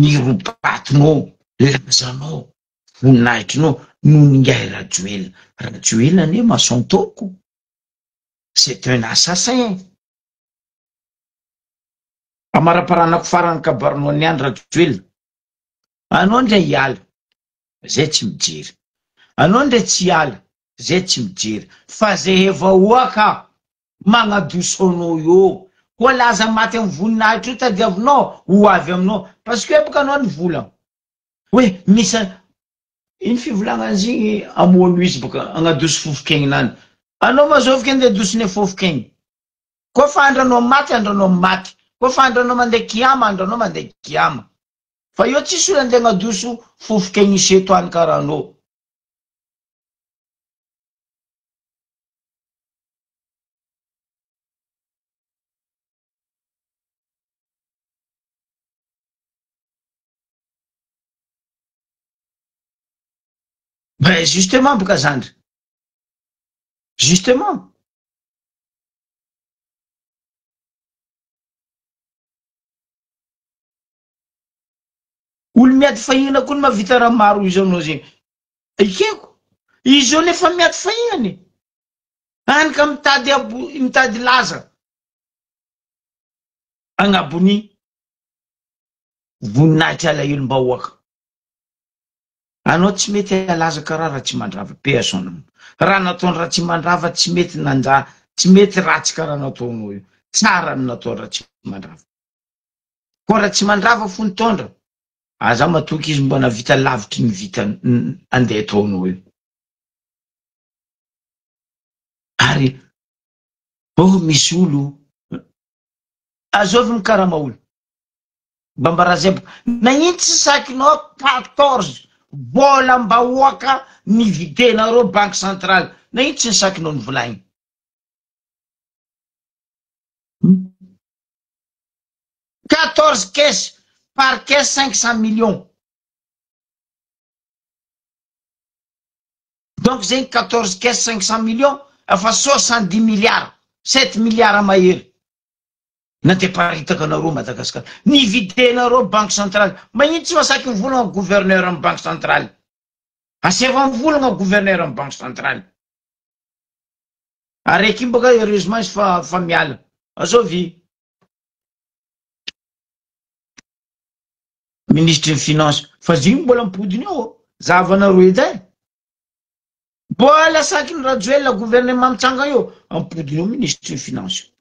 A: ny robatinao lazanao voninahitrinao no ningahy rajoela ane masantoko c'est un assassin amaraparanako farany kabarinao ny any rajoela anao ndray hiala zay tsy mijery anao ndray tsy hiala zay tsy mijery fa zay efa oaka magnadosanao eo koa laza maty amy voninahitra io tadiavinao ho avy aminao parce que baka anao ny volagna hoe misy iny fivolagnan'izigny amono izy baka agnadoso fofokegnynany anao mazovika andeha adosony fofokegny koa fa andranao maty andranao maty koa fa andranao mandeha kiama andranao mandeha kiama fa io tsisy olo andeha agnadoso fofoka igny iseto any karanao. Ben justement boka zandry, justement olo miady fahinana koa ny mavita raha maro izy aminao zegny. Ikeko izy io nefa miady fahinany any ka mitady laza agnabony voninahitra alahelo-mbahoaka. Anao tsy mety alaza karaha raha tsy mandrava personne. Raha nataony raha tsy mandrava tsy mety tsy mety ratsy karaha nataonao io. Tsara ny natao raha tsy mandrava. Ko raha tsy mandrava fony tondra, aza matoky izy mbona vita lavitry ny vita andeha taonao io. Ary misy olo azovy mikarama olo Bambarazebo nagnino tsy sakinao 14 vola mbahoaka nividenareo banque centrale, nagnino tsy sakinao ny volagny? 14 caisse par caisse 500 millions. Donc zegny 14 caisse 500 millions efa 70 milliards, 7 milliards mahery. Nanteparitaka anareo Madagasikara, nividenareo banque centrale. Magnino tsy masaky mivolagna gouverneur amin'ny banque centrale? Aseva mivolagna gouverneur amin'ny banque centrale. Araiky iny boka heureusement izy fa miala. Azovy ministre ny finance fa zigny mbola mipodiny eo zavanareo edy. Mbola saky ny rajoela gouvernement mitsanga eo ampodiny eo ministre ny finance.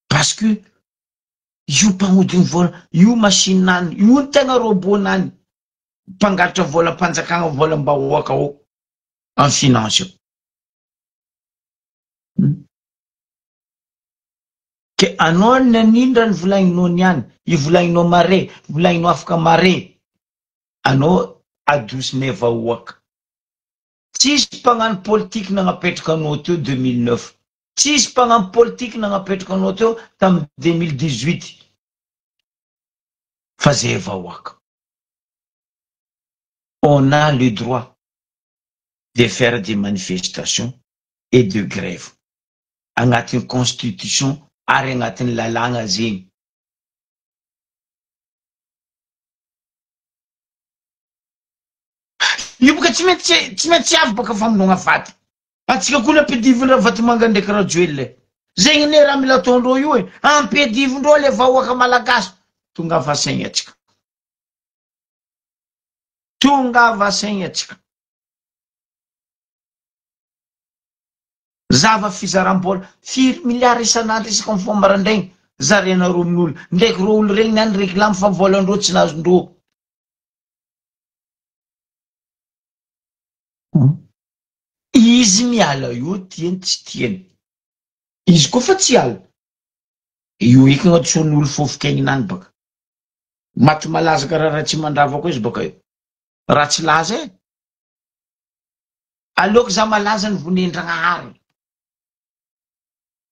A: Parce que io mpagnodiny vola, io machine nany, io ny tegna robot nany mpangalatra vola mpanjakagna vola mbahoaka ao en finance io. Ke anao nanindra ny volagninao niany, i volagninao mare, volagninao afaka mare, anao adosinay vahoaka. Tsisy mpagnano politique nagnapetraka anao teo 2009. Tsisy mpagnano politique nagnapetraka anao teo tamin'ny 2018. Fa zay vahoaka. On a le droit de faire des manifestations et de grève. Agnatin'ny constitution ary agnatin'ny lalagna zegny. Io boka tsy mety avy boka famonogna faty. Atsika koa ampidivindra Vatomanga ndraiky Rajoelina. Zegny ne raha mila ataondreo io e, ampidivindreo le vahoaka malagasy. Tonga vasaigny atsika. Tonga vasaigny atsika. Zava fizaram-bola 4 milliards isan'andro isaka amin'ny fomba marandraigny zarenareo amin'olo. Ndraiky reo olo regny niany réclame fa volandreo tsy nazondreo. Izy miala io tiany tsy tiany. Izy koa fa tsy ala. Io eky gn'atsoan'olo fofokaigny nany baka. Maty malaza karaha raha tsy mandrava koa izy baka io. Raha tsy laza e. Aleoko za malaza ny vonendragnahary.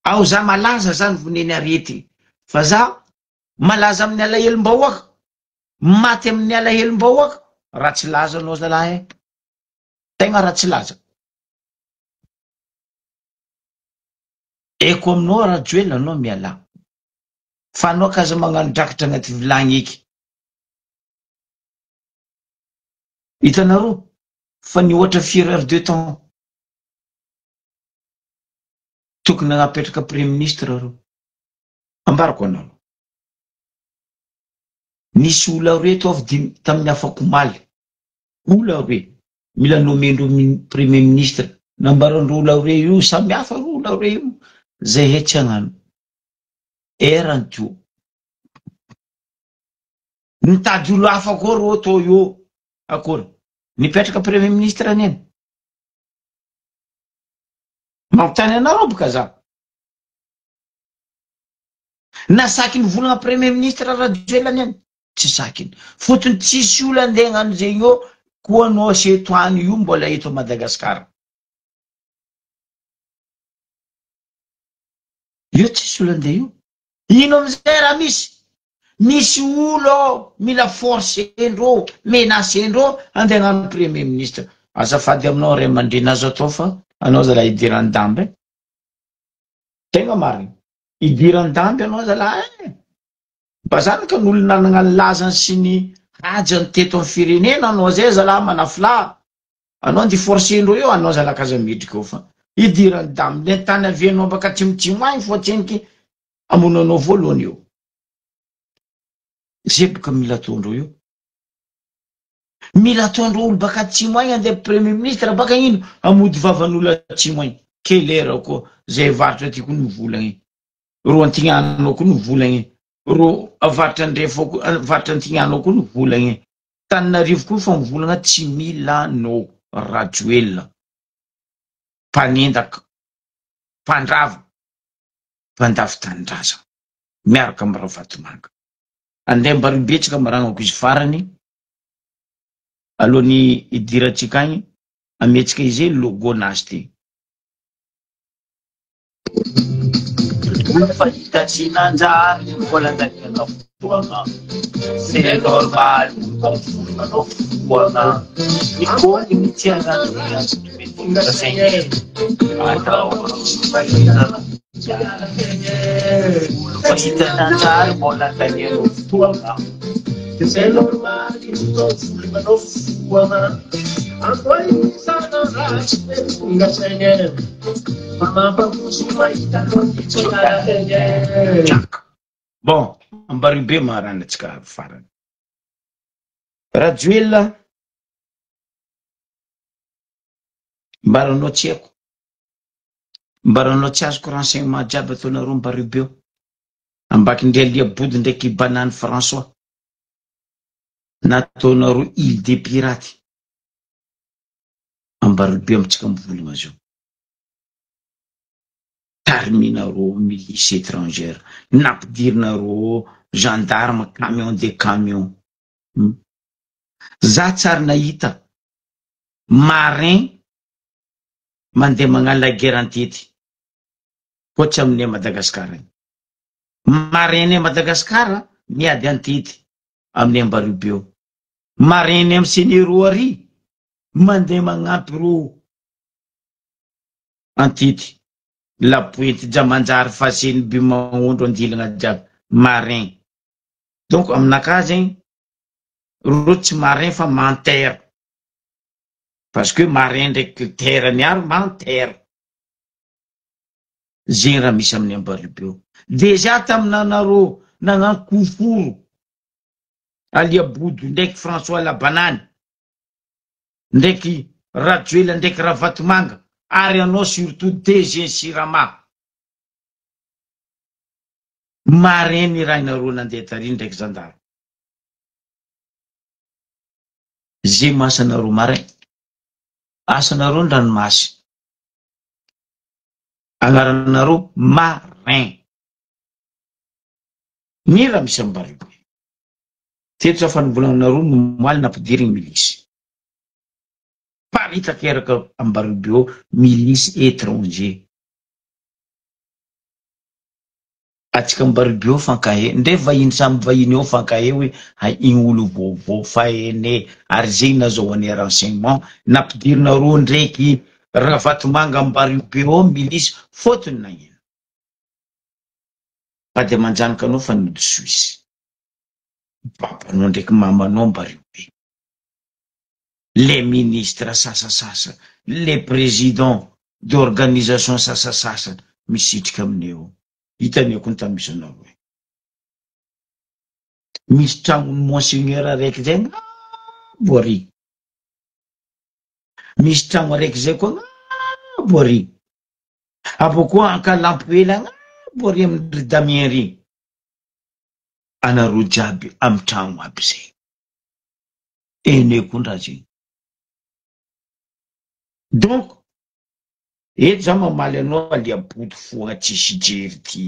A: Ao za malaza za ny voneny arety. Fa za malaza amin'ny alahelo-mbahoaka, maty amin'ny alahelo-mbahoaka, raha tsy laza anao zalahy. Tegna raha tsy laza. Eko aminao Rajoelina anao miala. Fa anao kaza magnano drakatra agnaty vilagny eky. Hitanareo fa ny ohatra 4 heures de temps. Tokony agnapetraka premier ministre reo. Ambarako anao. Nisy ola roe to avy tamin'ny afako maly. Ola roe mila nomendro premier ministre. Nambarandro ola roe io samy hafa ola roe io. Zay hetsy agnano. Erany tio. Nitady olo hafa koa reo to io. Akory. Nipetraka premier ministre aneny. Mampitany anareo boka za. Na sakiny volagna premier ministre Rajoelina any tsy sakiny fotony tsisy olo andeha hagnano zegny io koa anao setoany io mbola eto Madagasikara io tsisy olo andeha io ino amizay raha misy olo mila forcendreo menacendreo andeha hagnano premier ministre azafady aminao ray aman-dreny azo atao fa anao zalahy idiran-damby tegna marina idiran-damby anao zalahy mba zany ka n'olo nanagna ny lazany sy ny hajany teto amin'ny firenena anao zay zalahy manafila anao ndi forcendreo eo anao zalahy kaza midrika eo fa idiran-damby le tany avianao baka tsimitsimo agny foatsiniky amonanao voalohany eo zay boka mila ataondreo io mila ataondreo olo baka atsimo agny andeha premier ministre baka ino amody vavan'olo atsimo agny kelera koa zay varitra ty koa nivolagny ro antignanao koa nivolagny ro avaritra andrefako avaritra antignanao koa nivolagny Tananarivo koa fa mivolagna tsy milanao Rajoelina mpanendaka mpandrava mpandavy tanindrazana miaraka amin'ny Ravatomanga andeha Mbaribetsaka maragnako izy farany alohan'ny idiratsika agny ametsika izy logo nazy ty fahita tsy nanjary mbola andaniana fotoana c'est normal manao fotoana mikony mitianany saigny atao fahita nanjary mbola andaniana fotoana c'est normal manao fotoana bon Ambaribe maranatsika farany Rajoelina mbaranao tsy haiko mbaranao tsy azoko renseignement jiaby ataonareo Ambaribe ambakindray liabody ndraiky banane François nataonareo île des pirates Ambaribe amitsika mivolagna azy io terminareo milice étrangère nampidirinareo gendarme camion des camions za tsary nahita marin mandeha magnano la guerre antety koatsy aminay Madagasikara marin Madagasikara miady antety aminay Ambaribe marin amin'ny senero ary mandeha magnampy ro antety la pointe jamanjary faseny by maondro andilagna jiaby marin donc aminaka zegny ro tsy marin fa menteur parce que marin ndraiky terre miaro menteur zegny raha misy amin'ny Ambaribe déjà taminanareo nagnano koforo aliabodo ndraiky François Labanane ndraiky Rajoelina ndraiky Ravatomanga ary anao surtout DG Sirama marin raha inareo nandeha tary ndraiky zandary zay masanareo marin asanareo ndranomasy agnaranareo marin ny raha misy Ambaribe teto za fanimbolanareo nomaly nampidiry milice paritaka eraka Ambaribe milice étranger atsika Ambaribe fankahe ndre vahiny samby vahiny eo fankahe hoe igny olo vaovao faene ary zegny nazahoany renseignement nampidirinareo ndraiky Ravatomanga Ambaribe milice fotony nagnino de manjanaka anao fa nody Suisse babanao ndraiky mamanao Ambaribe les ministres sasasasa les présidents d'organisation sasasasa misitrika amineo hitany akony tamisy anao misy tragnony monseigneur araiky zay boary misy tragno araiky zay koa boary apo koa ankalampoela boary amin'ny Damien ry anareo jiaby amin'ny tragno aby zay ene kondraha zegny donc eto za mamaly anao aliabody foagna tsisy jery ty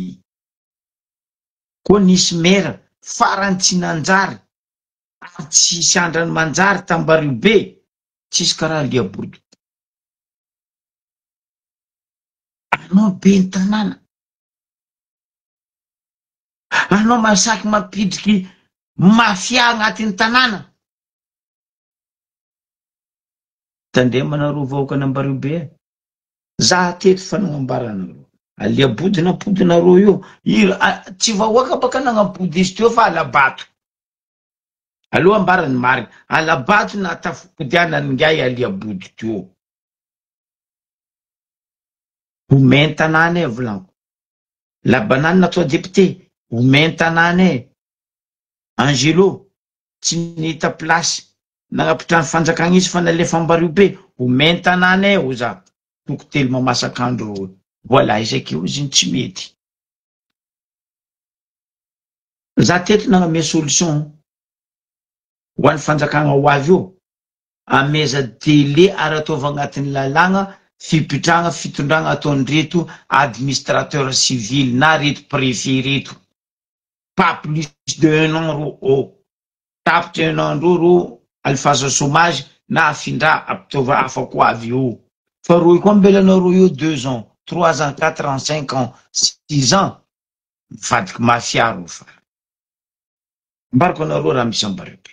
A: koa nisy mera farany tsy nanjary ary tsy sandrany manjary tambario be tsisy karaha liabodo. Anao be ny tanàna, anao masaky mampidriky mafia agnatin'ny tanàna. Tandremanareo vahoaka an'Ambario be, za teto fanagnambaranareo aliabody nampodinareo io tsy vahoaka baka nagnampody izy teo fa alabato. Aloha ambarany marina, alabato na tafopodianany ngay aliabody teo. Omen tanàna e volanko. Labanany natao député, omen tanàna e. Angelo, tsy nita place, nagnapitrany fanjakagna izy fa nalefa Ambario be, omen tanàna e oza. Toko telo mamasak'andro ro. Voilà, isaky io izy tsy mety. Za teto nagname solution ho an'ny fanjakagna ho avy io, ameza délai ary ataova agnatin'ny lalagna fipitragna fitondragna ataony reto administrateur civil na reto préfet reto. Pas plus de 1 an ro tapitra 1 an ro alifasa chômage na afindra apitaova hafa koa avy io. Fa ro koa ambelanareo io 2 ans, 3 ans, 4 ans, 5 ans, 6 ans mivadiky mafia ro fa. Mbariko anareo raha misy Ambario be.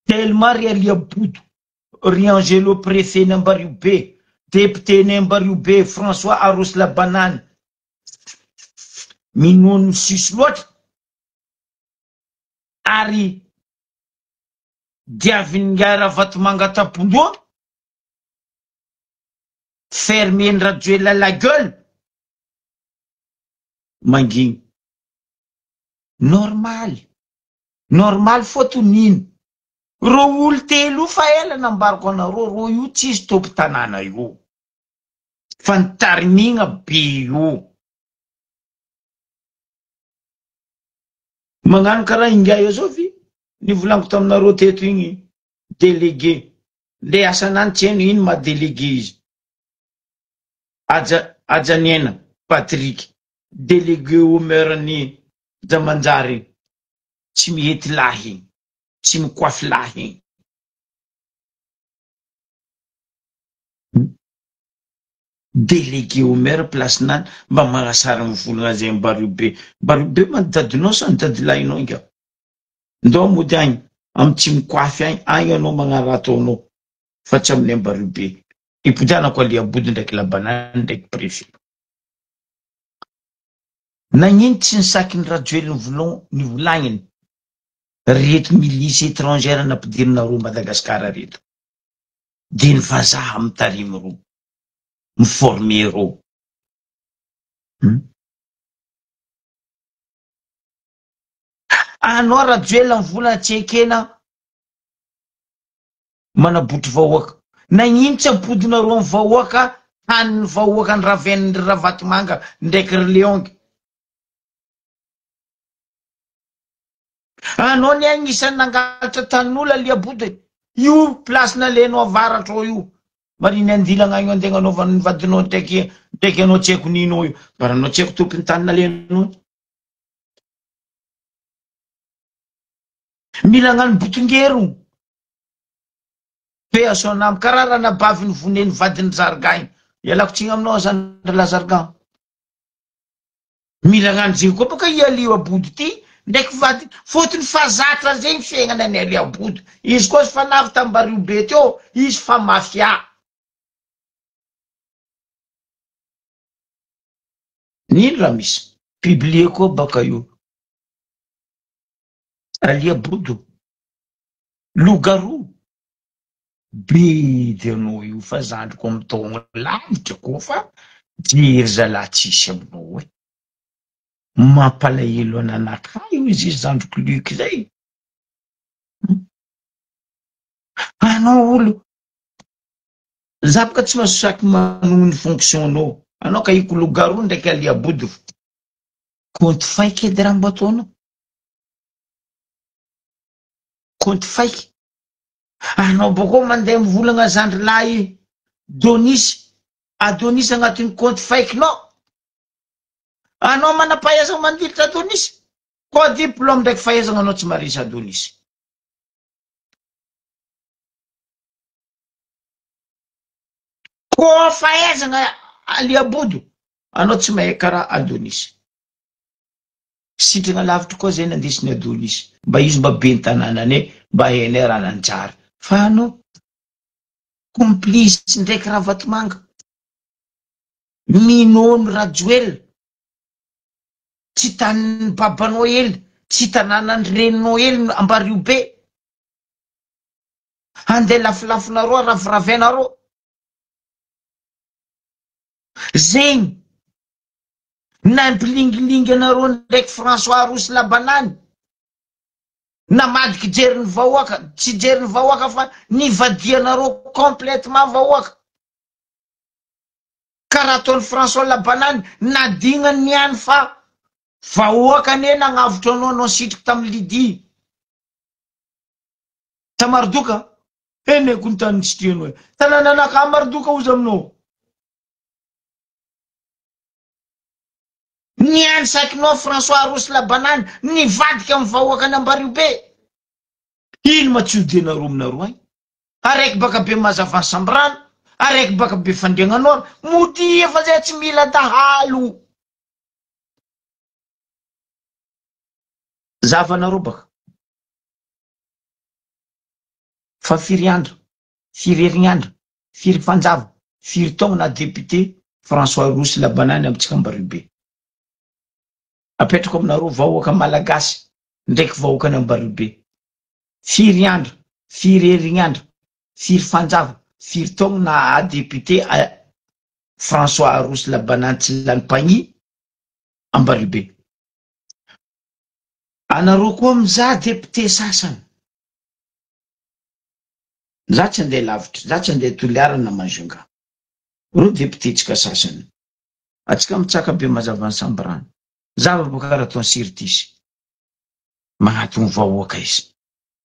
A: Tellement ry aliabodo, ry Angelo préfet ny Ambario be, député ny Ambario be François Aros Labanany minono sisy loatra ary diaviny ngara Vatomanga Tapondoa fermer Radjoela la gueule mangigny normal fotonino ro olo telo fa ela nambariko anareo ro io tsisy topo tanàna io fa nitarimigna be io. Magnano karaha ingay io zao vi nivolaniko taminareo teto igny délégué le asanany tsy haino ino ma délégué izy Ajaniena Patrick délégué au maire ny Jamanjary tsy mihety lahy tsy mikoafy lahy. Délégué au maire place nany mba magnasara mivolagna zay Ambario be manodadinao sa nodadilahinao inga ndao mody agny amy tsy mikoafy agny anao magnara ataonao fa tsy amin'ny Ambario be. Ipodianako aliabody ndraiky Labanany ndraiky préfet. Nagnino tsy nisaky ny Radjoely nivolagniny reto milice étrangère nampidirinareo Madagasikara reto de ny vazaha mitarimy ro miforme ro. Anao Radjoely mivolana tsy ekena manabotry vahoaka. Nagnino tsy ampodinareo amin'ny vahoaka haniny vahoaka ny Raven'ny Ravatomanga ndraiky ry Leongy. Anao ny agnisan'ny nangalatra tanin'olo aliabody io place nalenao avaratra io mariny andilagna agny antegna anaovany vadinao ndraiky anao tsy haiko ninao io bara anao tsy haiko tompony tany nalenao mila agnano botongero pe asonamo karaha raha nabavy ny voneny vadiny Zargany ialako tsigny aminao zany la Zargan mila agnano zegny koa baka aliabody ty ndraiky vady fotony fazatra zegny fiaignana ny aliabody izy koa fa navy tam'Ambario be teo izy fa mafia. Nino raha misy publié koa baka io aliabody loup-garou be anao io fa zandriko amy taogna lavitra koa fa jery zalahy tsisy aminao e mampalahelo ananaka io izy zandriko luky zay. Anao olo za baka tsy masaky manono ny fonction anao ka iko loup-garou ndraiky aliabody compte faiky edy raha mbo ataonao compte faiky. Anao boko mandeha mivolagna zandry lahy Adonis agnatin'ny compte faiky nao Anao manam-pahaizana mandilitra Adonisy. Koa diplôme ndraiky fahaizana anao tsy maharesy Adonisy. Koa fahaizana aliabodo, anao tsy mahay karaha Adonisy. Sitrana lavitra koa zay nandesiny Adonisy. Mba izy mba be ny tanànany, mba hainay raha nanjary. Fa anao complice ndraiky raha vatomanga. Minono Rajoel. Tsy tan'ny babanao ely, tsy tanànany reninao ely Ambariobe. Andeha lafilafinareo, raviravenareo. Zegny nampilingilingy anareo ndraiky François Rosy Labanany. Namadiky jeriny vahoaka, tsy jeriny vahoaka fa nivadianareo complètement vahoaka. Karaha ataony François Labanany, nadignany niany fa vahoaka ane nagnavotro anao sitriky tamy Lidi. Tamaridoka, ene ko ny tany sitrianao e. Tanànanaka Maridoka ozy aminao. Niany saikinao François Rosy Labanany, nivadika amy vahoaka any Ambariobe. Ino matsiodianareo aminareo any? Araiky baka be mazavany Sambrano, araiky baka be Fandriagnanora, mody efa zay tsy mila dahalo. Zavanareo baka. Fa firy andro, firy herignandro, firy fanjava, firy taogno na député François Rosy Labanany amitsika Ambariobe. Apetrako aminareo vahoaka malagasy ndraiky vahoaka any Ambariobe. Firy andro, firy herignandro, firy fanjava, firy taogno na député François Rosy Labanany tsy lany Pagny Ambariobe. Anareo koa mizaha député sasany. Za tsy andeha lavitra, za tsy andeha Toliara na Majunga. Reo député tsika sasany. Atsika mitsaka be mazavany Sambrano. Zava boka karaha ataony Sirtisy. Magnatony vahoaka izy.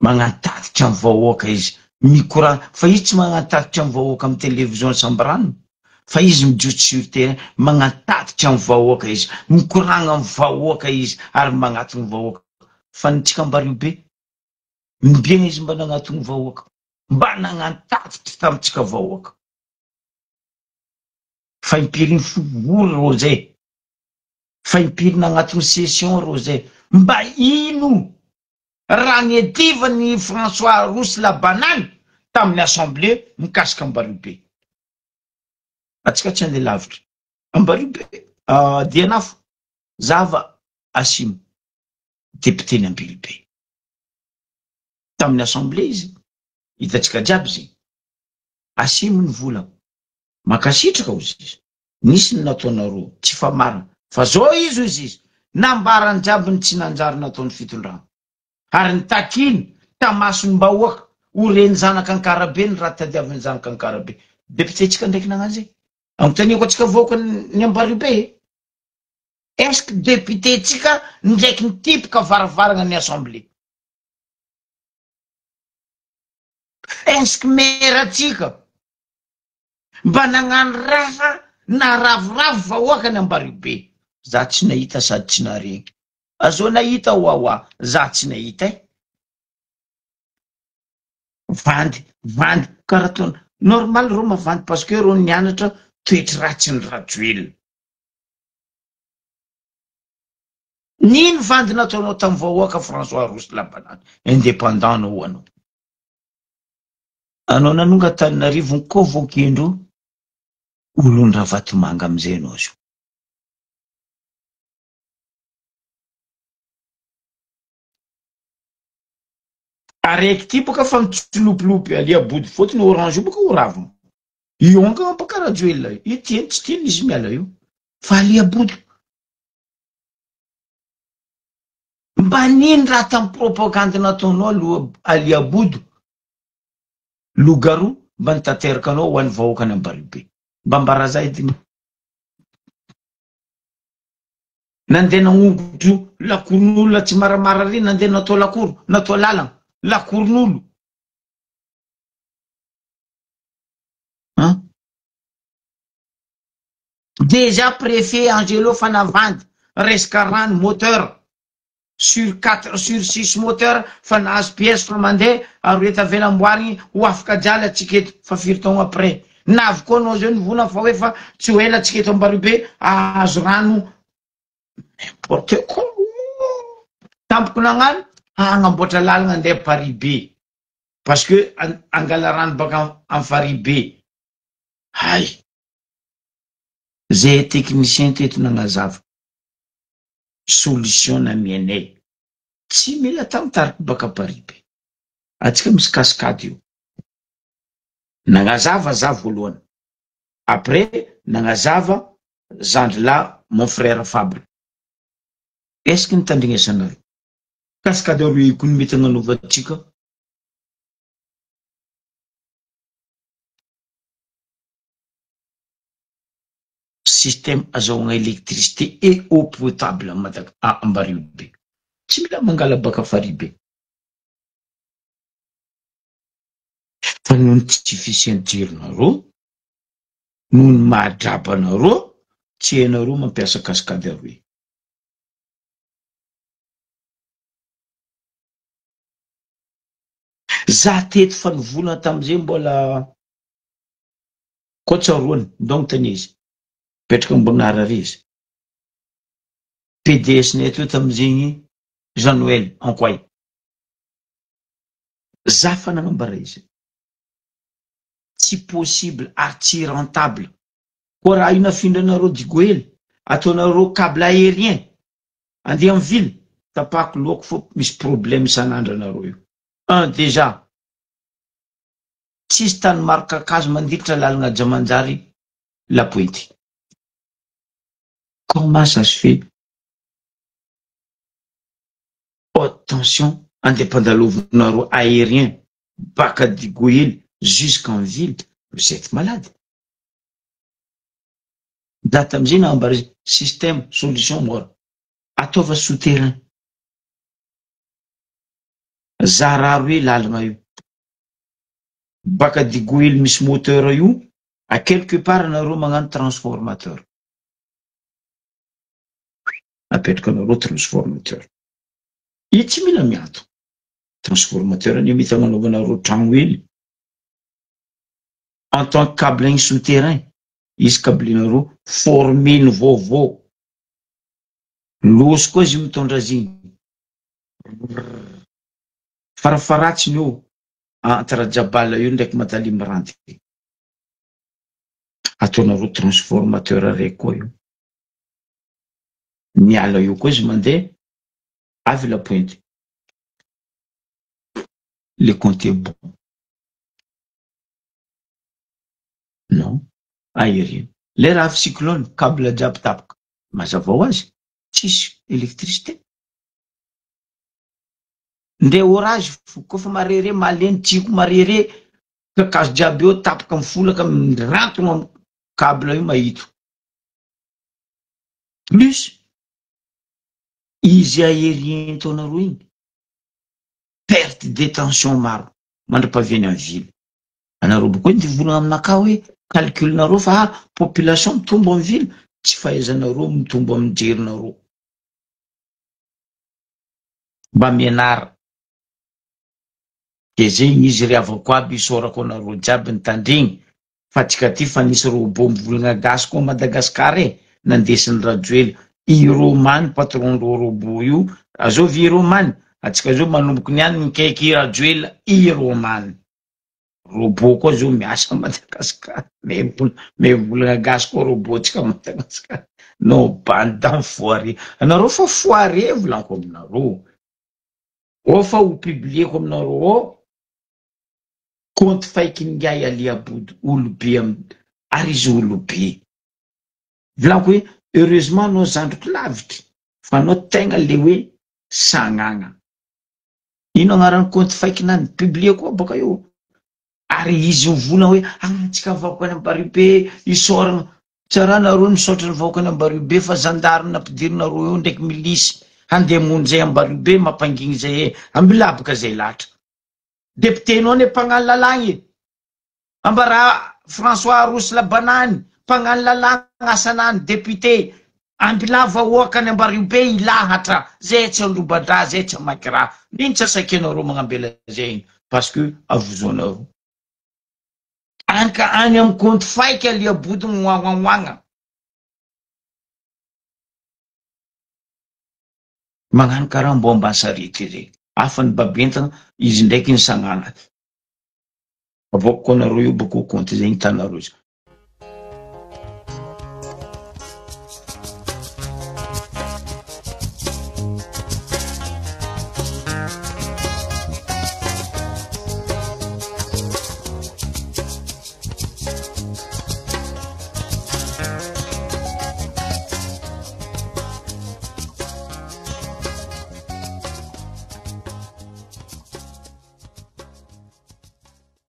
A: Magnatatitra amy vahoaka izy. Mikoragna, fa izy tsy magnatatitra amy vahoaka amy télévision Sambrano. Fa izy mijotso sur terrain, magnatatitra amy vahoaka izy. Mikoragna amy vahoaka izy ary magnatony vahoaka. Fa nitsika Ambariobe, mibiegna izy mba nagnatony vahoaka. Mba nagnatatitra tamitsika vahoaka. Fa impiriny fogory ro zay. Fa impirina agnatiny session ro zay. Mba ino raha niadivany François Rosy Labanany tamin'ny assemblée mikasika Ambariobe. Atsika tsy andeha lavitra. Ambariobe, Dianafo, Zava, Asimo, député ny Ambariobe. Tamin'ny assemblée izy, hitatsika jiaby zay. Asimo ny vola. Makasitraka ozy izy. Nisy ny nataonareo, tsy fa marina. Fa zao izy nambarany jiaby ny tsy nanjary nataony fitondrana. Ary ny takiny tamasony bahoaka oreny zanaka Ankarabe ny raha tadiaviny zanaka Ankarabe. Député tsika ndraiky nagnano zay. Anontaniako atsika vahoaka ny Ambariobe. Est-ce que député tsika ndraiky nitipika varavarana ny assemblée? Est-ce que maire tsika mba nagnano raha na ravoravo vahoaka ny Ambariobe? Za tsy nahita sady tsy naregny. Azo nahita oaoa, za tsy nahita e. Vandy, karaha toana. Normal ro mavandy parce que ro nianatra toetry ratsy ny Rajoel. Nino vandy nataonao tamy vahoaka François Rosy Labanany? Indépendant no anao. Anao nanonga Antananarivo ny convoquer-ndreo olon-dra vatomanga amizay anao zo. Araiky ty boka fa mitsolopilopy aliabody fotony orange io boka ho ravina. Io anka mampaka Rajoel io tiany tsy tiany izy miala io. Fa aliabody. Mba nino raha tamy propagande nataonao aliabody? Logaro mba nitateraka anao ho an'ny vahoaka ny Ambariobe. Mba mbaraza ediny. Nandeha nagnongotro lakoron'olona tsy maramara ry, nandeha natao lakoro, natao lalana, lakoron'olo. Déjà préfet Angelo Fanavandy resaka rano moteur sur 4 sur 6 moteur fa nahazo pièce fa mandeha ary rehefa avela amboarigny ho afaka jala atsika eto fa firy taogno après navy koa anao zao nivona fa hoe fa tsy ho ela atsika eto Ambaribe ahazo rano n'importe quoi tampoko nagnano agnamboatra lalagna andeha Paribe parce que angala rano baka amin'ny Faribe. Hay zay technicien teto nagnazava solution namianay tsy mila tamtarika baka Paribe atsika misy cascade io nagnazava za voalohany après nagnazava Zandrila mon frère Fabre est-ce que nitandrignesanareo cascade roy io koa mety agnanovantsika système azahoagna électricité et eau potable à Ambaribe tsy mila mangala baka Faribe fa noho ny tsy fisian-jironareo noho ny mahadrabanareo tsy hainareo mampiasa cascade roy. Za teto fa nivolana tamizay mbola kotsaroany donc tany izy petraka ambonara izy PDS neto eo tamizegny Jean-Noël Ankoay za fa nagnambara izy tsy possible ary tsy rentable koa raha io nafindranareo digoely ataonareo câble aérien andeha amin'ny ville tapako loko fô misy problème isan'andro anareo io. Un déjà tsisy tany maro kakazo mandilitra lalagna Jamanjary La Pointe. Comment ça se fait? Haute tension indépendant aérien baka digoely jusqu'en ville, vous êtes malade. Data amizay nagnambara système solution mora ataova souterrain zararo hoe lalagna io baka digoely misy moteur io à quelque part nareo magnano transformateur apetraka nareo transformateur io tsy mila miato transformateur io mety agnanaovanareo tragno hely en tant que câble souterrain izy câblenareo formeny vaovao losy koa izy mitondra azy farafaratsiny io entre Jabala io ndraiky Matalimba ranty ataonareo transformateur araiky koa io miala io koa izy mandeha avy La Pointe. Le compte est bon. Non, aérien. Les raves cyclone, câble jab tap. Mazava ho azy, tsisy électricité. Nde orage, kofa marere, maleny, tsiko marere, kakazo jiaby eo, tapaka mifolaka, mirantona amin'ny câble io mahito. Plus, izy aérien taonareo igny, perte de tension maro, mandra-paviany amin'ny ville. Anareo bokoa ny volana aminaka hoe calculnareo fa population mitombo amin'ny ville, tsy fahaizanareo mitombo amin'ny jerinareo. Mba mianara. De zegny izy riavako aby isorako anareo jiaby nitandrigny fa tsika ty fa nisy robot mivolagna gasy koa Madagasikara nandesiny Rajoely Iromany patron ro robot io azo vi Iromany atsika zao manomboky niany mikaiky Rajoely Iromany robot koa zao miasa Madagasikara me volagna gasy koa robot tsika Madagasikara no bande d'enfoiré anareo fa foiré volanko aminareo o fa ho publieko aminareo compte faiky ngay aliabody olobe ary izy olobe volanko hoe heureusement anao zandroko lavitry fa anao tegna le hoe sagnagna ino agnarany compte faiky nany publie koa baka io ary izy mivolagna hoe tsika vahoaka any Ambaribe isoragna tsara nareo misaotra ny vahoaka any Ambaribe fa zandary nampidirinareo eo ndraiky milisy handeha monjay Ambaribe mampangigny zay ambilabaka zay latra député non ne pangal lalagny ambara François Rousse Labanany pangal lalagny asanany député Ambilava oaka any Ambaribe ilahatra zay tsy lobadra zay tsy makira niny tsy asakinareo magnambela zay parce que avozonareo anka any amin'ny compte faika liabody moagna magnano karaha mbo ambasarity zay afany babentana izy ndraiky ny sagnana avoko anareo io bako compte zay hitanareo